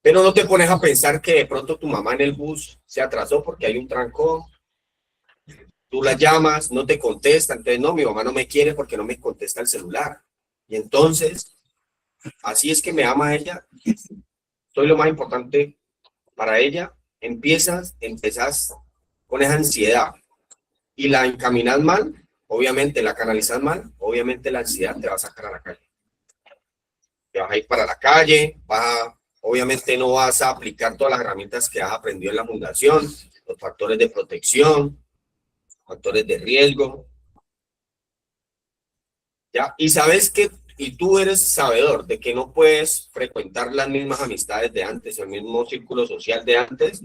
Pero no te pones a pensar que de pronto tu mamá en el bus se atrasó porque hay un trancón. Tú la llamas, no te contesta, entonces no, mi mamá no me quiere porque no me contesta el celular. Y entonces, así es que me ama ella, soy lo más importante para ella, empezás con esa ansiedad y la encaminas mal, obviamente la canalizas mal, obviamente la ansiedad te va a sacar a la calle. Te vas a ir para la calle, obviamente no vas a aplicar todas las herramientas que has aprendido en la fundación, los factores de protección, factores de riesgo. ¿Ya? Y sabes que, y tú eres sabedor de que no puedes frecuentar las mismas amistades de antes, el mismo círculo social de antes.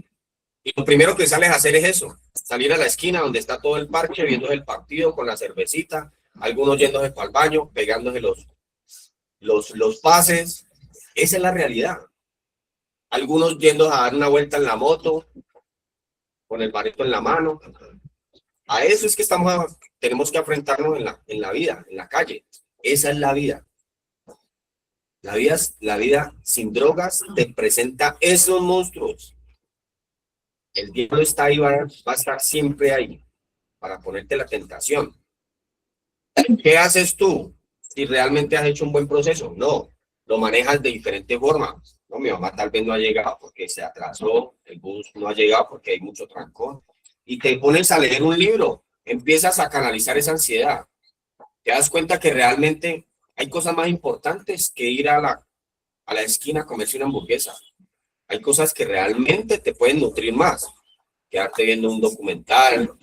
Y lo primero que sales a hacer es eso, salir a la esquina donde está todo el parque, viendo el partido con la cervecita, algunos yéndose para el baño, pegándose los pases. Esa es la realidad. Algunos yendo a dar una vuelta en la moto, con el barrito en la mano. A eso es que tenemos que enfrentarnos en la vida, en la calle. Esa es la vida. La vida sin drogas te presenta esos monstruos. El diablo está ahí, va a estar siempre ahí para ponerte la tentación. ¿Qué haces tú si realmente has hecho un buen proceso? No, lo manejas de diferente forma. No, mi mamá tal vez no ha llegado porque se atrasó, el bus no ha llegado porque hay mucho trancón. Y te pones a leer un libro, empiezas a canalizar esa ansiedad. Te das cuenta que realmente hay cosas más importantes que ir a la esquina a comerse una hamburguesa. Hay cosas que realmente te pueden nutrir más. Quedarte viendo un documental,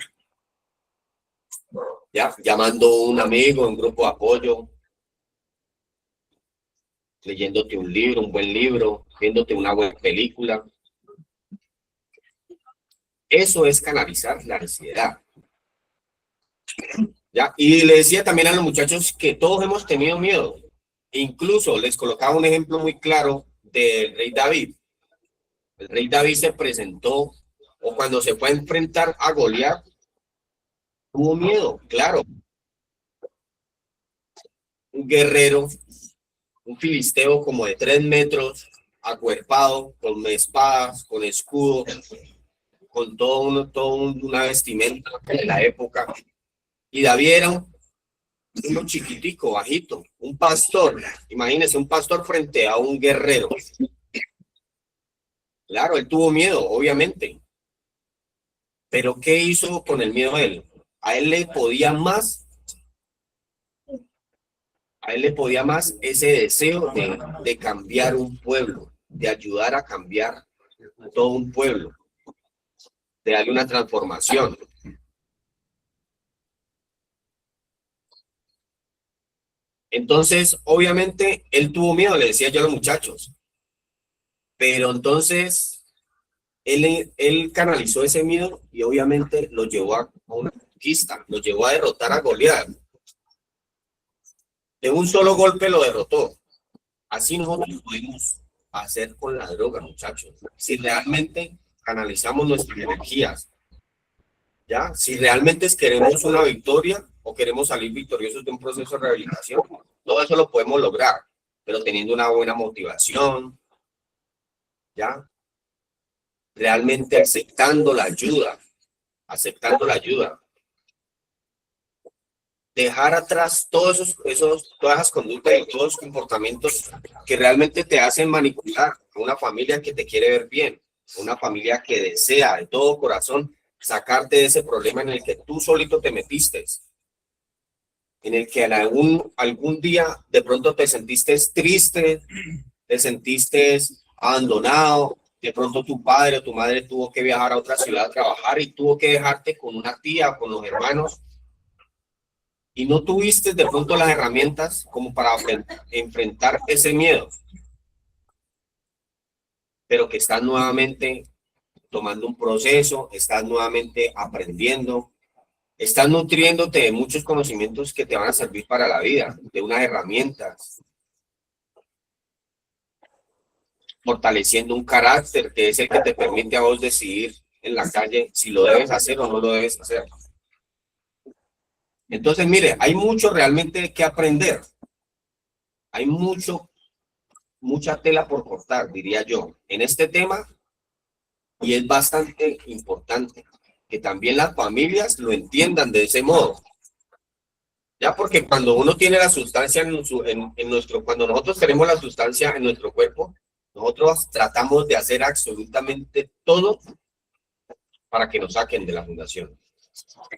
ya, llamando a un amigo, un grupo de apoyo, leyéndote un libro, un buen libro, viéndote una buena película. Eso es canalizar la ansiedad. ¿Ya? Y le decía también a los muchachos que todos hemos tenido miedo. Incluso les colocaba un ejemplo muy claro del rey David. El rey David se presentó o cuando se fue a enfrentar a Goliat, tuvo miedo, claro. Un guerrero, un filisteo como de 3 metros, acuerpado, con espadas, con escudo, con todo una vestimenta de la época. Y David era uno chiquitico, bajito, un pastor. Imagínense, un pastor frente a un guerrero. Claro, él tuvo miedo, obviamente. Pero ¿qué hizo con el miedo él? A él le podía más ese deseo de cambiar un pueblo, de ayudar a cambiar todo un pueblo, de darle una transformación. Entonces, obviamente, él tuvo miedo, le decía yo a los muchachos, pero entonces él canalizó ese miedo y obviamente lo llevó a una conquista, lo llevó a derrotar a Goliat. De un solo golpe lo derrotó. Así nosotros podemos hacer con la droga, muchachos. Si realmente canalizamos nuestras energías, ¿ya? Si realmente queremos una victoria o queremos salir victoriosos de un proceso de rehabilitación, todo eso lo podemos lograr, pero teniendo una buena motivación, ¿ya? Realmente aceptando la ayuda, dejar atrás todas esas conductas y todos los comportamientos que realmente te hacen manipular a una familia que te quiere ver bien, una familia que desea de todo corazón sacarte de ese problema en el que tú solito te metiste, en el que algún día de pronto te sentiste triste, te sentiste abandonado, de pronto tu padre o tu madre tuvo que viajar a otra ciudad a trabajar y tuvo que dejarte con una tía o con los hermanos y no tuviste de pronto las herramientas como para enfrentar ese miedo, pero que estás nuevamente tomando un proceso, estás nuevamente aprendiendo, estás nutriéndote de muchos conocimientos que te van a servir para la vida, de unas herramientas, fortaleciendo un carácter que es el que te permite a vos decidir en la calle si lo debes hacer o no lo debes hacer. Entonces, mire, hay mucho realmente que aprender. Hay mucha tela por cortar, diría yo, en este tema, y es bastante importante que también las familias lo entiendan de ese modo. Ya, porque cuando uno tiene la sustancia cuando nosotros tenemos la sustancia en nuestro cuerpo, nosotros tratamos de hacer absolutamente todo para que nos saquen de la fundación.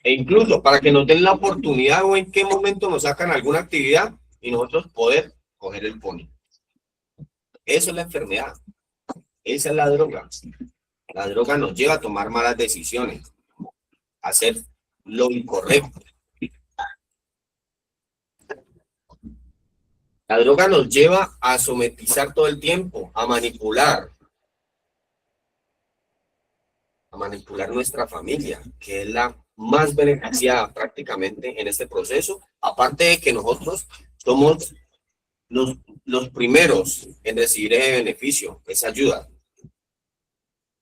E incluso para que nos den la oportunidad o en qué momento nos sacan alguna actividad y nosotros poder coger el pony. Eso es la enfermedad. Esa es la droga. La droga nos lleva a tomar malas decisiones, a hacer lo incorrecto. La droga nos lleva a sometizar todo el tiempo, a manipular nuestra familia, que es la más beneficiada prácticamente en este proceso, aparte de que nosotros somos los primeros en recibir ese beneficio, esa ayuda.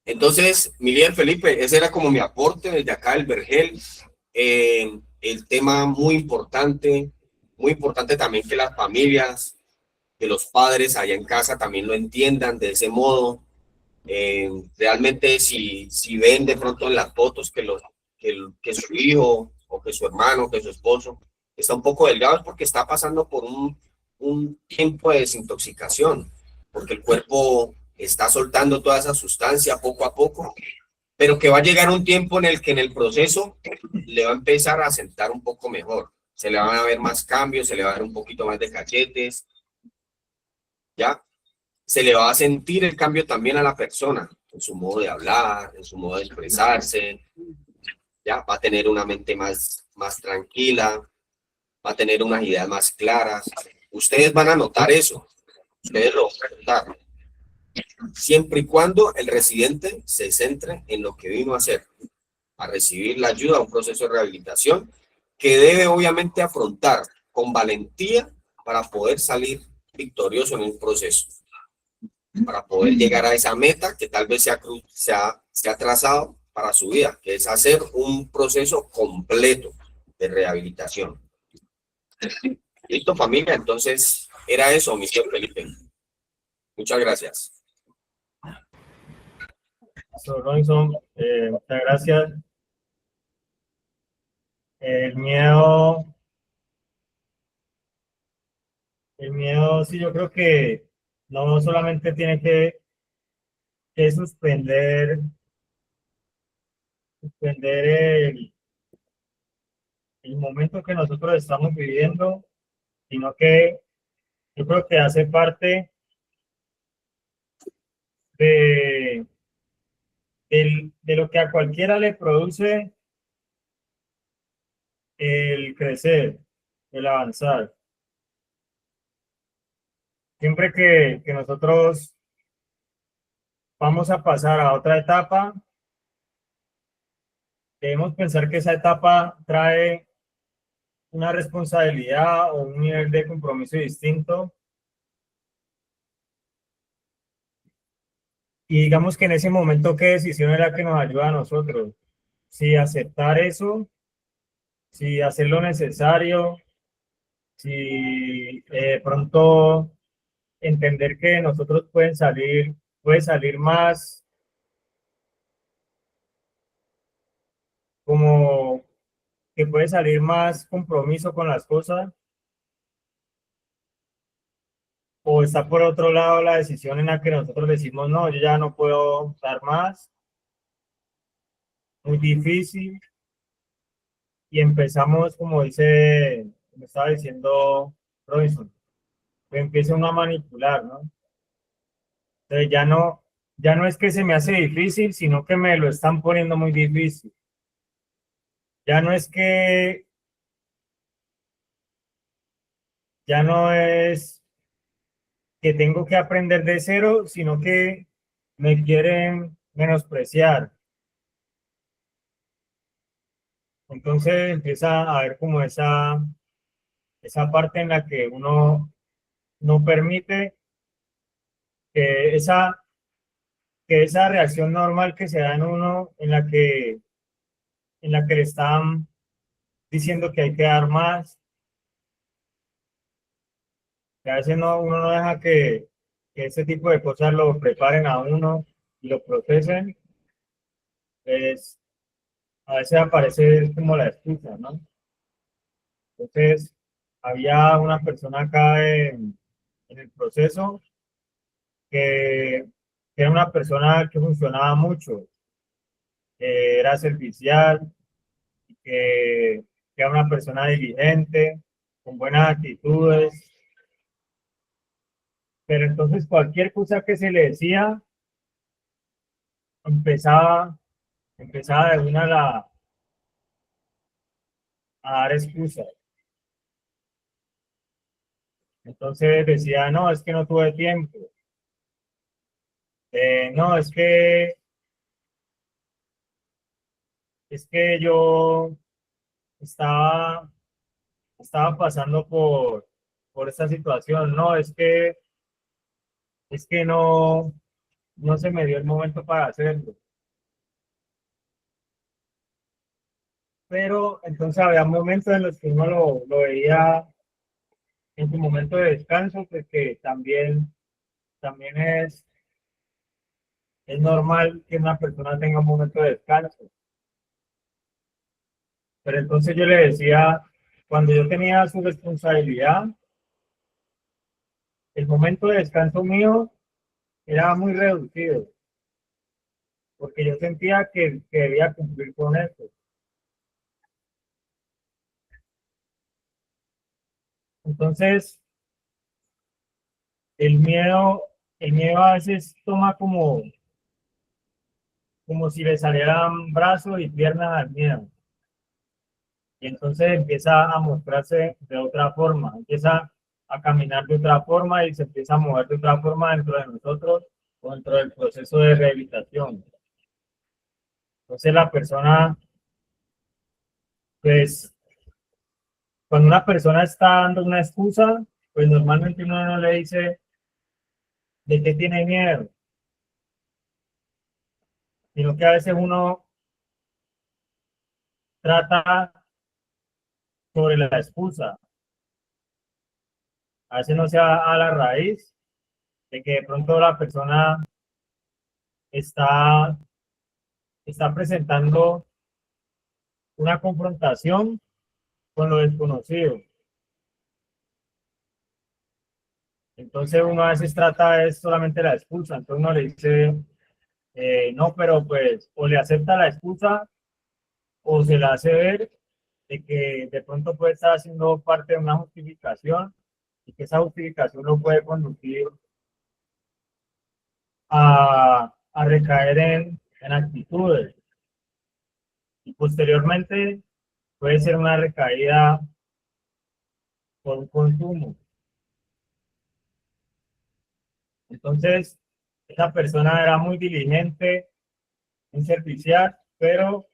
Entonces, Miguel Felipe, ese era como mi aporte desde acá del Vergel. El tema muy importante también que las familias, que los padres allá en casa también lo entiendan de ese modo. Realmente si ven de pronto en las fotos que su hijo o que su hermano, que su esposo está un poco delgado, es porque está pasando por un tiempo de desintoxicación, porque el cuerpo está soltando toda esa sustancia poco a poco, pero que va a llegar un tiempo en el que en el proceso le va a empezar a sentar un poco mejor, se le van a ver más cambios, se le va a ver un poquito más de cachetes, ¿ya? Se le va a sentir el cambio también a la persona, en su modo de hablar, en su modo de expresarse, ¿ya? Va a tener una mente más tranquila, va a tener unas ideas más claras. Ustedes van a notar eso, ustedes lo van a notar. Siempre y cuando el residente se centre en lo que vino a hacer, a recibir la ayuda a un proceso de rehabilitación que debe obviamente afrontar con valentía para poder salir victorioso en un proceso, para poder llegar a esa meta que tal vez se ha trazado para su vida, que es hacer un proceso completo de rehabilitación. Listo, familia, entonces era eso, mi señor Felipe. Muchas gracias. Robinson, muchas gracias. El miedo, sí, yo creo que no solamente tiene que suspender el momento que nosotros estamos viviendo, sino que yo creo que hace parte de, de lo que a cualquiera le produce el crecer, el avanzar. Siempre que nosotros vamos a pasar a otra etapa, debemos pensar que esa etapa trae una responsabilidad o un nivel de compromiso distinto. Y digamos que en ese momento, ¿qué decisión es la que nos ayuda a nosotros? Si aceptar eso, si hacer lo necesario, si pronto entender que nosotros puede salir más como que puede salir más compromiso con las cosas, o está por otro lado la decisión en la que nosotros decimos, no, yo ya no puedo dar más, muy difícil, y empezamos, como me estaba diciendo Robinson, que empieza uno a manipular, ¿no? Entonces ya no es que se me hace difícil, sino que me lo están poniendo muy difícil. Ya no es que, ya no es que tengo que aprender de cero, sino que me quieren menospreciar. Entonces empieza a haber como esa parte en la que uno no permite que esa reacción normal que se da en uno, en la que le están diciendo que hay que dar más, que a veces uno no deja que ese tipo de cosas lo preparen a uno y lo procesen, pues a veces aparece como la excusa, ¿no? Entonces, había una persona acá en el proceso que era una persona que funcionaba mucho, que era servicial, que era una persona diligente, con buenas actitudes, pero entonces cualquier cosa que se le decía, empezaba, empezaba de una a dar excusas. Entonces decía, no, es que no tuve tiempo. No, es que yo estaba, estaba pasando por esta situación. No, es que no se me dio el momento para hacerlo. Pero entonces había momentos en los que uno lo veía en su momento de descanso, pues que también es normal que una persona tenga un momento de descanso. Pero entonces yo le decía, cuando yo tenía su responsabilidad, el momento de descanso mío era muy reducido, porque yo sentía que debía cumplir con eso. Entonces, el miedo, el miedo a veces toma como si le salieran brazos y piernas al miedo. Y entonces empieza a mostrarse de otra forma, empieza a caminar de otra forma y se empieza a mover de otra forma dentro de nosotros o dentro del proceso de rehabilitación. Entonces la persona, pues, cuando una persona está dando una excusa, pues normalmente uno no le dice de qué tiene miedo, sino que a veces uno trata sobre la excusa. A veces no se va a la raíz de que de pronto la persona está, está presentando una confrontación con lo desconocido. Entonces uno a veces trata es solamente la excusa. Entonces uno le dice, no, pero pues o le acepta la excusa o se la hace ver de que de pronto puede estar haciendo parte de una justificación y que esa justificación lo puede conducir a recaer en actitudes. Y posteriormente puede ser una recaída por un consumo. Entonces, esa persona era muy diligente en serviciar, pero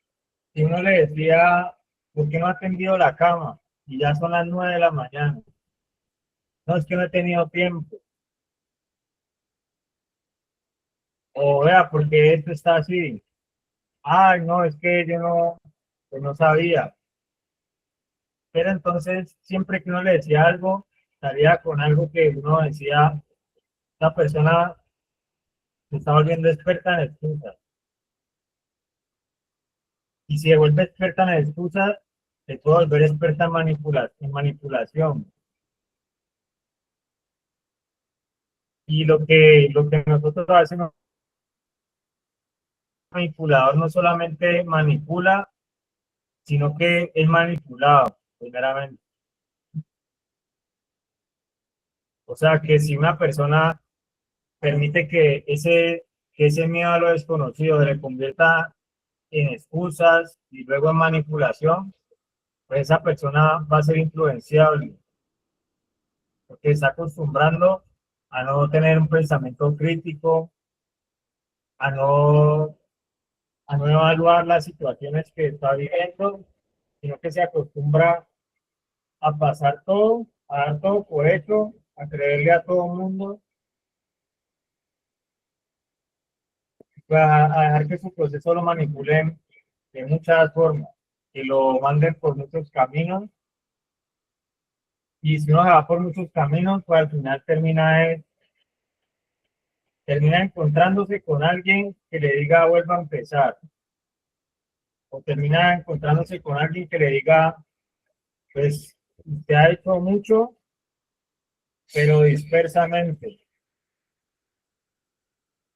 si uno le decía, ¿por qué no ha tendido la cama? Y ya son las 9 de la mañana. No, es que no he tenido tiempo. O vea, ¿por qué esto está así? Ay, no, es que yo no, pues no sabía. Pero entonces, siempre que uno le decía algo, salía con algo que uno decía, esta persona se está volviendo experta en excusas. Y si se vuelve experta en excusas, se puede volver experta en manipulación. Y lo que nosotros hacemos, manipulador no solamente manipula, sino que es manipulado, primeramente. O sea, que si una persona permite que ese miedo a lo desconocido se le convierta en excusas y luego en manipulación, pues esa persona va a ser influenciable, porque está acostumbrando a no tener un pensamiento crítico, a no, a no evaluar las situaciones que está viviendo, sino que se acostumbra a pasar todo, a dar todo por hecho, a creerle a todo el mundo, a dejar que su proceso lo manipulen de muchas formas, que lo manden por muchos caminos. Y si uno se va por muchos caminos, pues al final termina encontrándose con alguien que le diga vuelva a empezar. O termina encontrándose con alguien que le diga, pues, usted ha hecho mucho, pero dispersamente.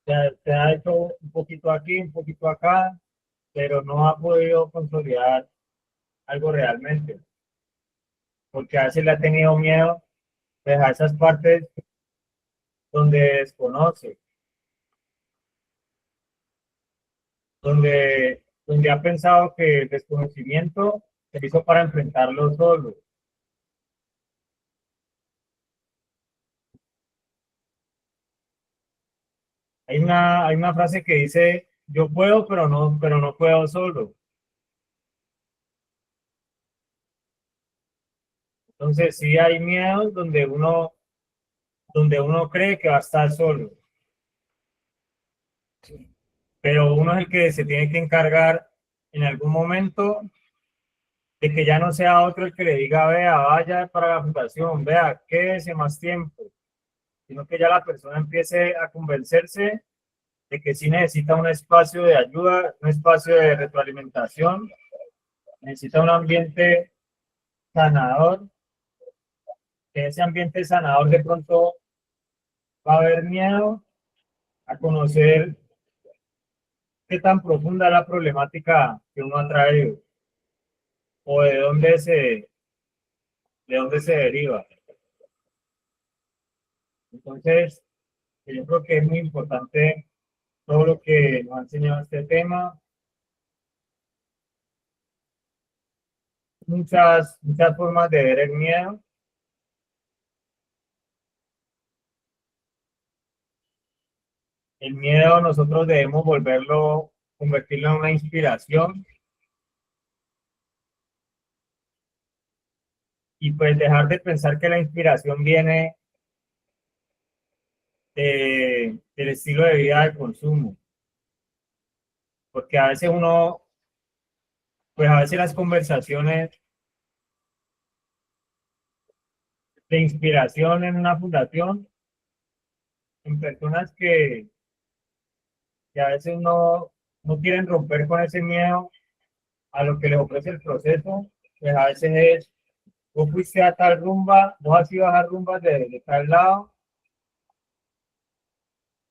Se ha hecho un poquito aquí, un poquito acá, pero no ha podido consolidar algo realmente, porque a veces le ha tenido miedo pues, a esas partes donde desconoce, donde ha pensado que el desconocimiento se hizo para enfrentarlo solo. Hay una frase que dice, yo puedo, pero no puedo solo. Entonces sí hay miedos donde uno cree que va a estar solo, pero uno es el que se tiene que encargar en algún momento de que ya no sea otro el que le diga, vea, vaya para la fundación, vea, quédese más tiempo, sino que ya la persona empiece a convencerse de que sí necesita un espacio de ayuda, un espacio de retroalimentación, necesita un ambiente sanador, que ese ambiente sanador de pronto va a haber miedo a conocer qué tan profunda es la problemática que uno ha traído o de dónde se deriva. Entonces, yo creo que es muy importante todo lo que nos ha enseñado este tema. Muchas formas de ver el miedo. El miedo nosotros debemos convertirlo en una inspiración y pues dejar de pensar que la inspiración viene del estilo de vida de consumo. Porque a veces uno pues a veces las conversaciones de inspiración en una fundación, en personas que a veces no quieren romper con ese miedo a lo que les ofrece el proceso, pues a veces es, vos fuiste a tal rumba, vos has ido a dar rumbas de tal lado,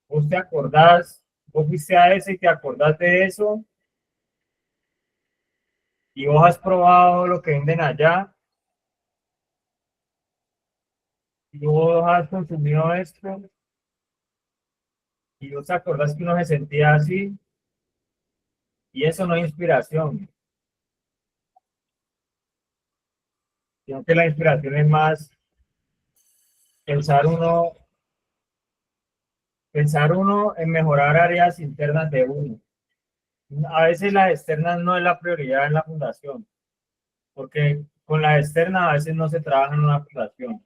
vos te acordás, vos fuiste a ese y te acordás de eso, y vos has probado lo que venden allá, y vos has consumido esto, y vos te acordás que uno se sentía así, y eso no es inspiración, sino que la inspiración es más pensar uno, pensar uno en mejorar áreas internas de uno. A veces las externas no es la prioridad en la fundación, porque con las externas a veces no se trabaja en una fundación.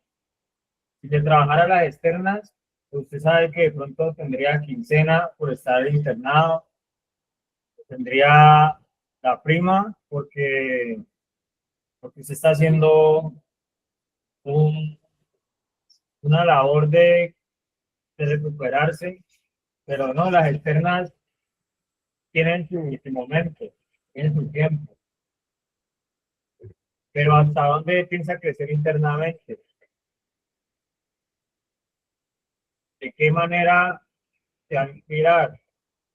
Si se trabajara las externas, usted sabe que de pronto tendría quincena por estar internado, tendría la prima porque se está haciendo un- una labor de recuperarse, pero no, las externas tienen su momento, tienen su tiempo, pero ¿hasta dónde piensa crecer internamente? ¿De qué manera se va a inspirar?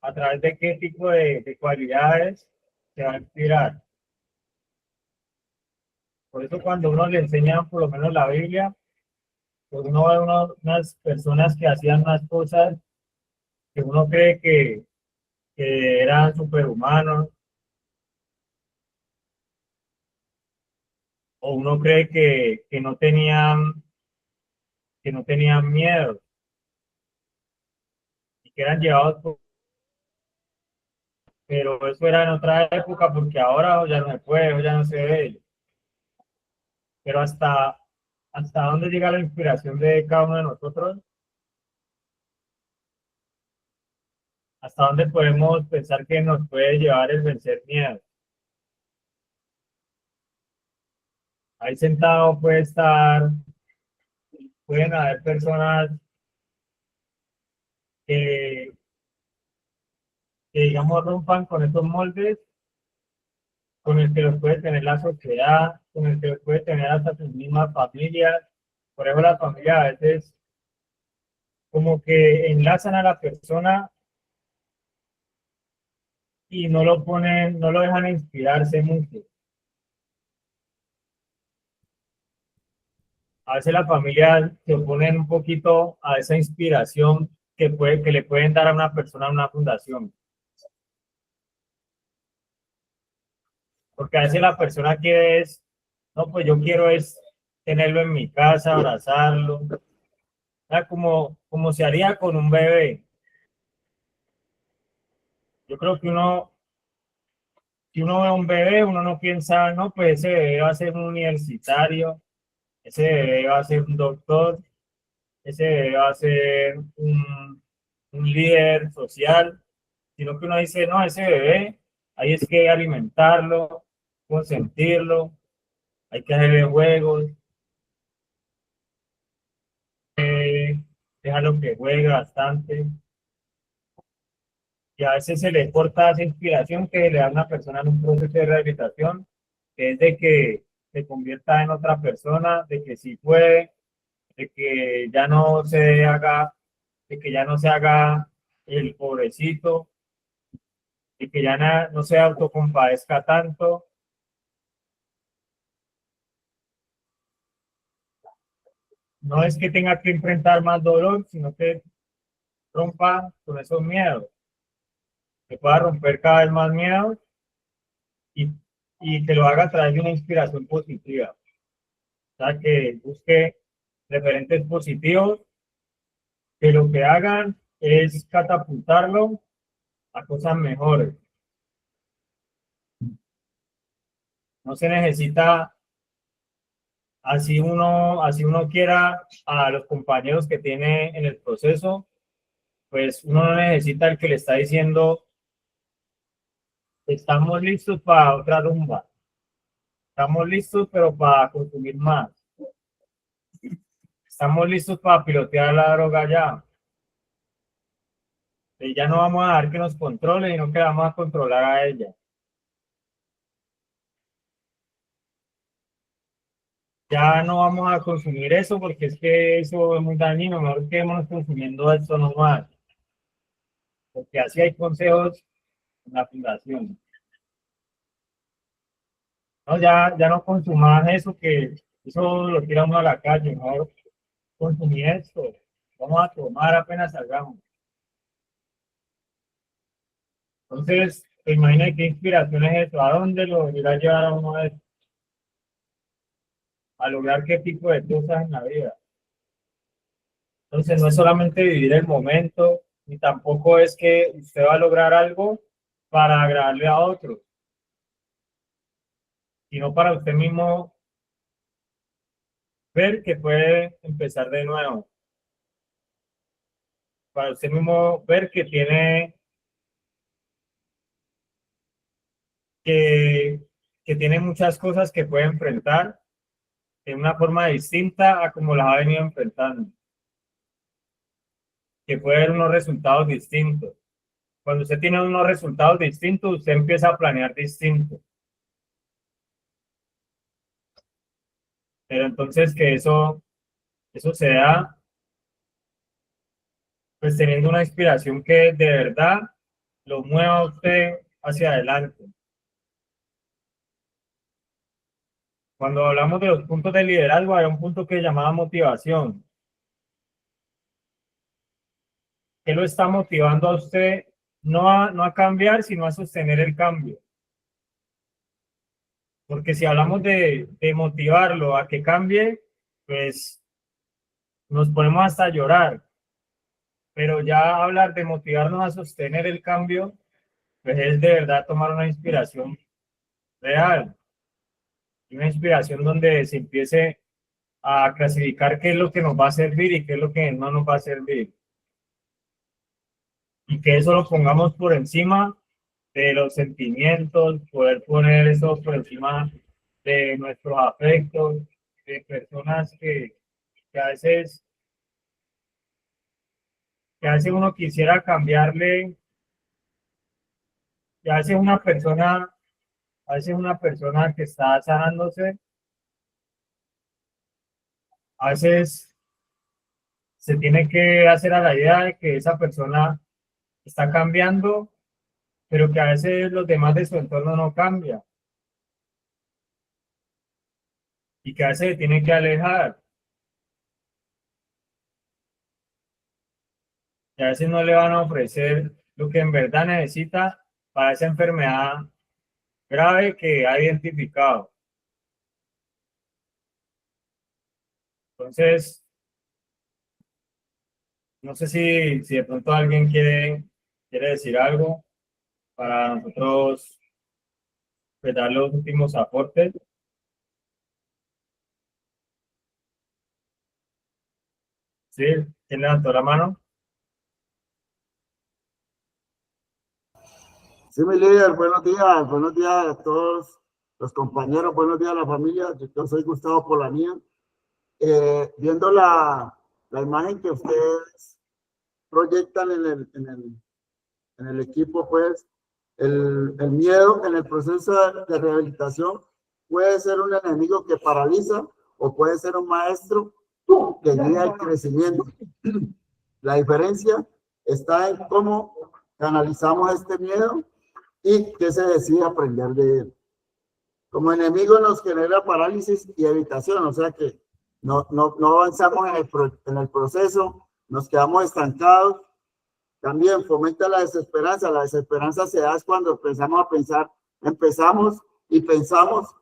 ¿A través de qué tipo de cualidades se va a inspirar? Por eso cuando uno le enseña por lo menos la Biblia, pues uno ve unas personas que hacían unas cosas que uno cree que eran superhumanos, o uno cree que no tenían miedo y que eran llevados por... Pero eso era en otra época porque ahora ya no se puede, ya no se ve. Pero hasta dónde llega la inspiración de cada uno de nosotros, hasta dónde podemos pensar que nos puede llevar el vencer miedo. Ahí sentado pueden haber personas que, que digamos rompan con esos moldes con el que los puede tener la sociedad, con el que los puede tener hasta sus mismas familias. Por eso la familia a veces como que enlazan a la persona y no lo ponen, no lo dejan inspirarse mucho. A veces la familia se oponen un poquito a esa inspiración que le pueden dar a una persona en una fundación. Porque a veces la persona quiere es, no, pues yo quiero es tenerlo en mi casa, abrazarlo, o sea, como se haría con un bebé. Yo creo que si uno ve a un bebé, uno no piensa, no, pues ese bebé va a ser un universitario, ese bebé va a ser un doctor, ese bebé va a ser un líder social, sino que uno dice, no, ese bebé, ahí es que alimentarlo, consentirlo, hay que hacerle juegos, dejarlo que juegue bastante, y a veces se le corta esa inspiración que le da a una persona en un proceso de rehabilitación, que es de que se convierta en otra persona, de que sí puede, de que ya no se haga, de que ya no se haga el pobrecito, de que ya no se autocompadezca tanto. No es que tenga que enfrentar más dolor, sino que rompa con esos miedos, que pueda romper cada vez más miedos y, y que lo haga a través de una inspiración positiva. O sea, que busque referentes positivos, que lo que hagan es catapultarlo a cosas mejores. No se necesita, así uno quiera a los compañeros que tiene en el proceso, pues uno no necesita el que le está diciendo estamos listos para otra rumba. Estamos listos, pero para consumir más. Estamos listos para pilotear la droga ya. Y ya no vamos a dejar que nos controle, sino que vamos a controlar a ella. Ya no vamos a consumir eso porque es que eso es muy dañino. Mejor quedémonos consumiendo esto nomás. Porque así hay consejos en la fundación. No, ya no consumas eso, que eso lo tira uno a la calle. Mejor consumir esto. Vamos a tomar apenas salgamos. Entonces, te imaginas qué inspiración es eso. ¿A dónde lo irá a llevar a uno eso? A lograr qué tipo de cosas en la vida. Entonces, no es solamente vivir el momento, ni tampoco es que usted va a lograr algo para agradarle a otros, sino para usted mismo ver que puede empezar de nuevo. Para usted mismo ver que tiene muchas cosas que puede enfrentar de una forma distinta a como las ha venido enfrentando. Que puede haber unos resultados distintos. Cuando usted tiene unos resultados distintos, usted empieza a planear distinto. Pero entonces que eso se da pues teniendo una inspiración que de verdad lo mueva a usted hacia adelante. Cuando hablamos de los puntos de liderazgo, hay un punto que llamaba motivación. ¿Qué lo está motivando a usted no a cambiar, sino a sostener el cambio? Porque si hablamos de motivarlo a que cambie, pues nos ponemos hasta a llorar. Pero ya hablar de motivarnos a sostener el cambio, pues es de verdad tomar una inspiración real. Una inspiración donde se empiece a clasificar qué es lo que nos va a servir y qué es lo que no nos va a servir. Y que eso lo pongamos por encima de los sentimientos, poder poner eso por encima de nuestros afectos, de personas que a veces uno quisiera cambiarle, que a veces una persona que está sanándose, a veces se tiene que hacer a la idea de que esa persona está cambiando, pero que a veces los demás de su entorno no cambian. Y que a veces se tiene que alejar. Y a veces no le van a ofrecer lo que en verdad necesita para esa enfermedad grave que ha identificado. Entonces, no sé si de pronto alguien quiere decir algo para nosotros pues, dar los últimos aportes. ¿Sí? ¿Quién levantó la mano? Sí, mi líder, buenos días a todos los compañeros, buenos días a la familia. Yo soy Gustavo Polanía. Viendo la imagen que ustedes proyectan en el equipo, pues, el miedo en el proceso de rehabilitación puede ser un enemigo que paraliza o puede ser un maestro que guía el crecimiento. La diferencia está en cómo canalizamos este miedo y qué se decide aprender de él. Como enemigo nos genera parálisis y evitación, o sea que no avanzamos en el proceso, nos quedamos estancados. También fomenta la desesperanza se da cuando empezamos y pensamos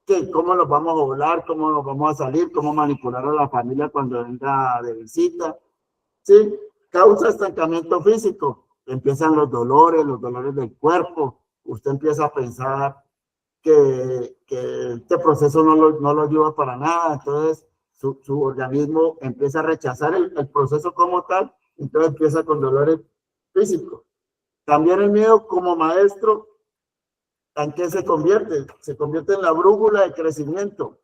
que cómo nos vamos a volar, cómo nos vamos a salir, cómo manipular a la familia cuando venga de visita. Sí, causa estancamiento físico. Empiezan los dolores del cuerpo. Usted empieza a pensar que este proceso no lo ayuda para nada. Entonces, su organismo empieza a rechazar el proceso como tal. Entonces, empieza con dolores físicos. También el miedo como maestro ¿en qué se convierte? Se convierte en la brújula de crecimiento.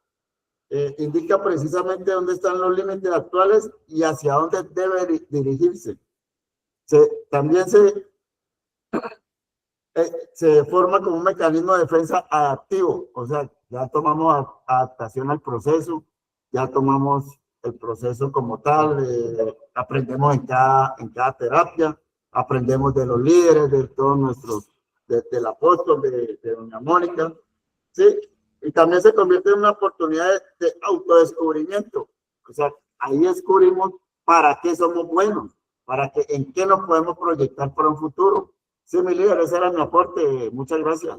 Indica precisamente dónde están los límites actuales y hacia dónde debe dirigirse. También se forma como un mecanismo de defensa adaptivo, o sea, ya tomamos adaptación al proceso, ya tomamos el proceso como tal, aprendemos en cada terapia, aprendemos de los líderes, de todos nuestros, del apóstol, de doña Mónica, ¿sí? Y también se convierte en una oportunidad de autodescubrimiento, o sea, ahí descubrimos para qué somos buenos, en qué nos podemos proyectar para un futuro. Sí, mi líder, ese era mi aporte. Muchas gracias.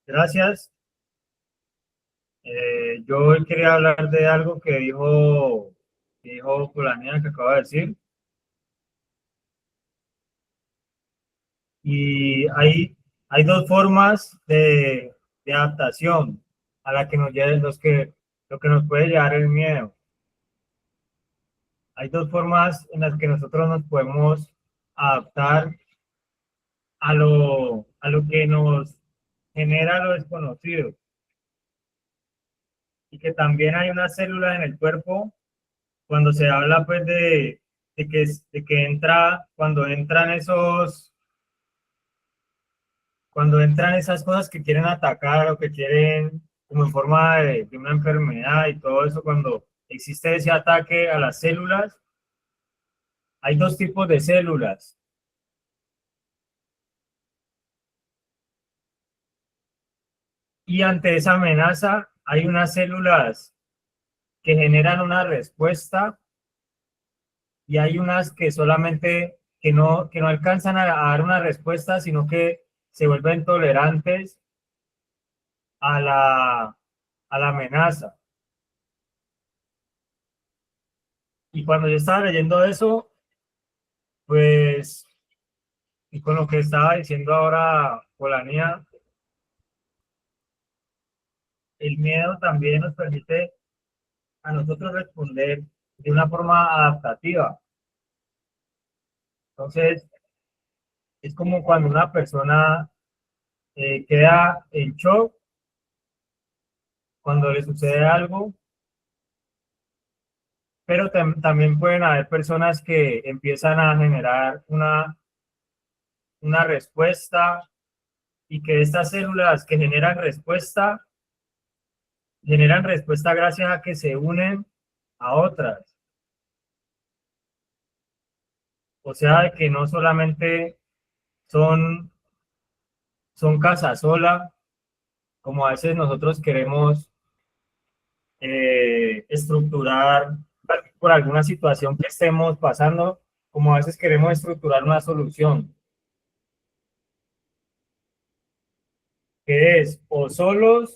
Gracias. Yo hoy quería hablar de algo que dijo Fulanía, que acaba de decir. Y hay dos formas de adaptación a la que nos lleven lo que nos puede llevar el miedo. Hay dos formas en las que nosotros nos podemos adaptar a lo que nos genera lo desconocido. Y que también hay una célula en el cuerpo cuando se habla pues de que entra, cuando entran esas cosas que quieren atacar o que quieren como en forma de una enfermedad y todo eso, cuando existe ese ataque a las células, hay dos tipos de células. Y ante esa amenaza hay unas células que generan una respuesta y hay unas que solamente que no alcanzan a dar una respuesta, sino que se vuelven tolerantes a la amenaza. Y cuando yo estaba leyendo eso, pues, y con lo que estaba diciendo ahora Polanía, el miedo también nos permite a nosotros responder de una forma adaptativa. Entonces, es como cuando una persona queda en shock cuando le sucede algo, pero también pueden haber personas que empiezan a generar una respuesta y que estas células que generan respuesta gracias a que se unen a otras. O sea, de que no solamente son casa sola, como a veces nosotros queremos estructurar por alguna situación que estemos pasando, como a veces queremos estructurar una solución, que es o solo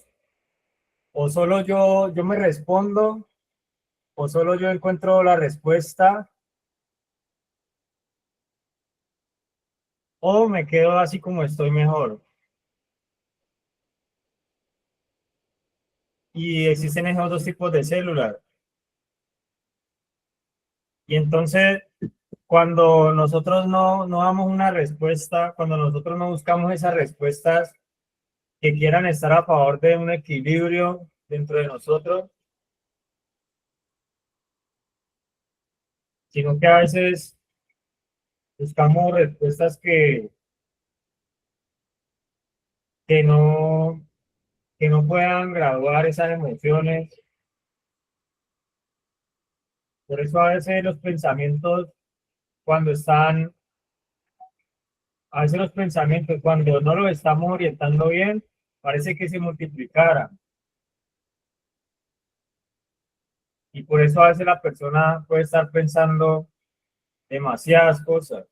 yo me respondo, o solo yo encuentro la respuesta, o me quedo así como estoy mejor. Y existen esos dos tipos de células. Y entonces, cuando nosotros no damos una respuesta, cuando nosotros no buscamos esas respuestas que quieran estar a favor de un equilibrio dentro de nosotros, sino que a veces buscamos respuestas que no puedan graduar esas emociones. Por eso a veces los pensamientos, cuando están, a veces los pensamientos, cuando no los estamos orientando bien, parece que se multiplicaran. Y por eso a veces la persona puede estar pensando demasiadas cosas.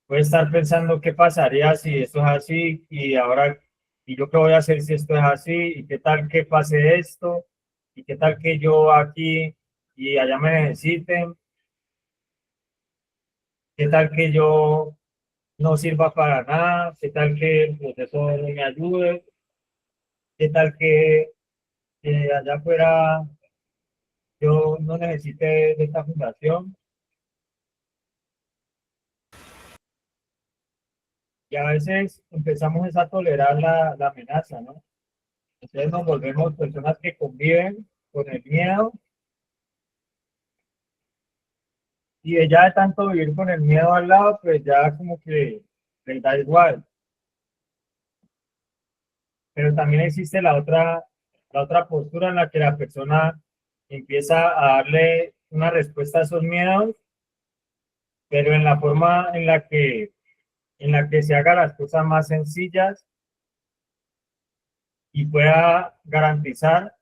Puede estar pensando qué pasaría si esto es así y ahora, y yo qué voy a hacer si esto es así, y qué tal que pase esto, y qué tal que yo aquí y allá me necesiten, qué tal que yo no sirva para nada, qué tal que el proceso no me ayude, qué tal que allá afuera yo no necesite de esta fundación. Y a veces empezamos a tolerar la amenaza, ¿no? Entonces nos volvemos personas que conviven con el miedo y de ya de tanto vivir con el miedo al lado, pues ya como que les da igual. Pero también existe la otra postura en la que la persona empieza a darle una respuesta a esos miedos, pero en la forma en la que se haga las cosas más sencillas y pueda garantizar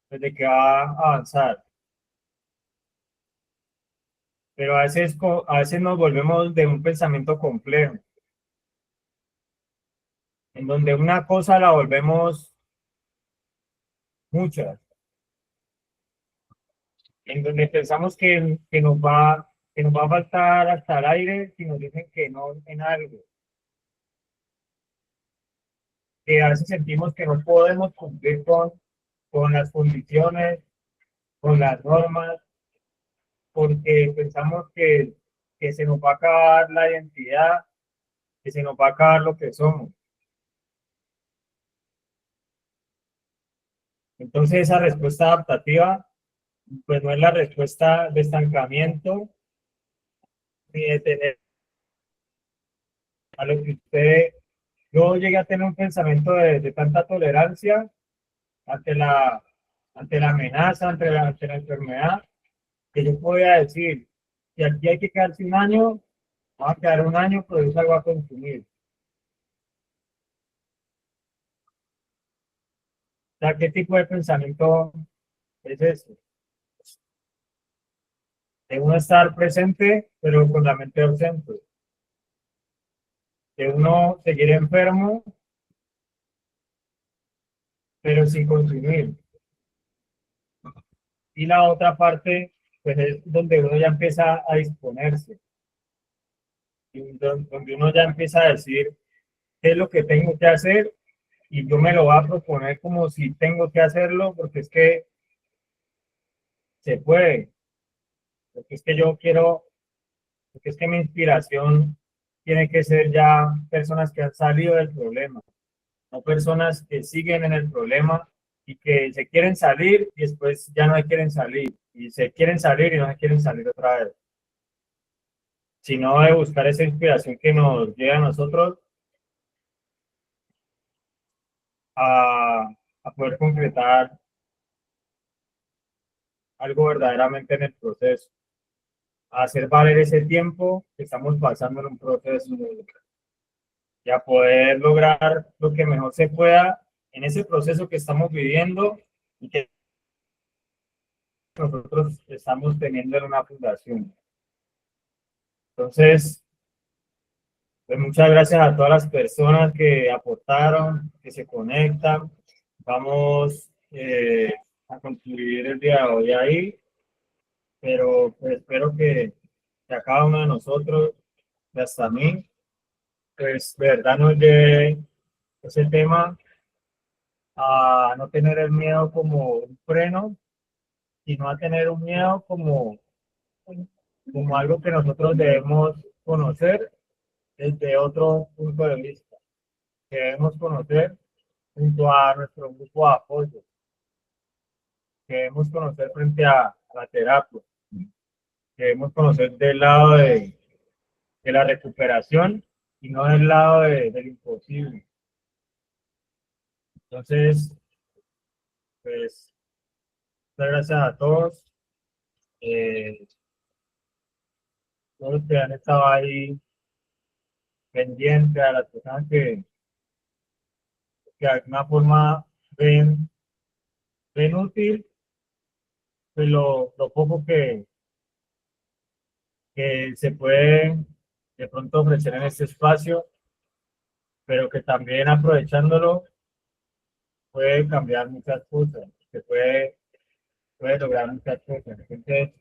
desde que va a avanzar. Pero a veces nos volvemos de un pensamiento complejo, en donde una cosa la volvemos muchas, en donde pensamos que nos va a faltar hasta el aire si nos dicen que no en algo, que a veces sentimos que no podemos cumplir con las condiciones, con las normas, porque pensamos que se nos va a acabar la identidad, que se nos va a acabar lo que somos. Entonces esa respuesta adaptativa, pues no es la respuesta de estancamiento, ni de tener a lo que yo llegué a tener un pensamiento de tanta tolerancia ante ante la amenaza, ante la enfermedad, que yo podía decir, si aquí hay que quedarse un año, va a quedar un año, pero yo salgo a consumir. O sea, ¿qué tipo de pensamiento es ese? De uno estar presente, pero con la mente ausente. De uno seguir enfermo, pero sin consumir. Y la otra parte, pues es donde uno ya empieza a disponerse. Y donde uno ya empieza a decir qué es lo que tengo que hacer y yo me lo voy a proponer como si tengo que hacerlo porque es que se puede, porque es que yo quiero, porque es que mi inspiración tiene que ser ya personas que han salido del problema, no personas que siguen en el problema y que se quieren salir y después ya no se quieren salir, y se quieren salir y no se quieren salir otra vez, sino de buscar esa inspiración que nos lleva a nosotros a poder concretar algo verdaderamente en el proceso, a hacer valer ese tiempo que estamos pasando en un proceso y a poder lograr lo que mejor se pueda en ese proceso que estamos viviendo y que nosotros estamos teniendo en una fundación. Entonces, pues muchas gracias a todas las personas que aportaron, que se conectan. Vamos a concluir el día de hoy ahí, pero pues espero que a cada uno de nosotros, y hasta a mí, pues de verdad nos lleve ese tema a no tener el miedo como un freno, sino a tener un miedo como algo que nosotros debemos conocer desde otro punto de vista, que debemos conocer junto a nuestro grupo de apoyo, que debemos conocer frente a la terapia, que debemos conocer del lado de la recuperación y no del lado del imposible. Entonces, pues, muchas gracias a todos. Todos los que han estado ahí pendientes, a las personas que de alguna forma ven útil pues lo poco que se puede de pronto ofrecer en este espacio, pero que también aprovechándolo puede cambiar muchas cosas, puede lograr muchas cosas. Entonces,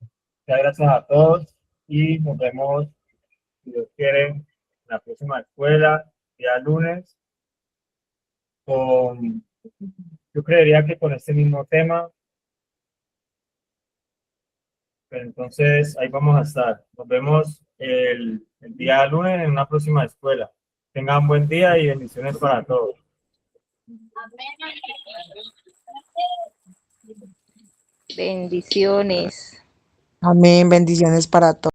muchas gracias a todos y nos vemos, si Dios quiere, en la próxima escuela, día lunes, con, yo creería que con este mismo tema, Pero entonces ahí vamos a estar. Nos vemos el día lunes en una próxima escuela. Tengan buen día y bendiciones para todos. Bendiciones. Amén, bendiciones para todos.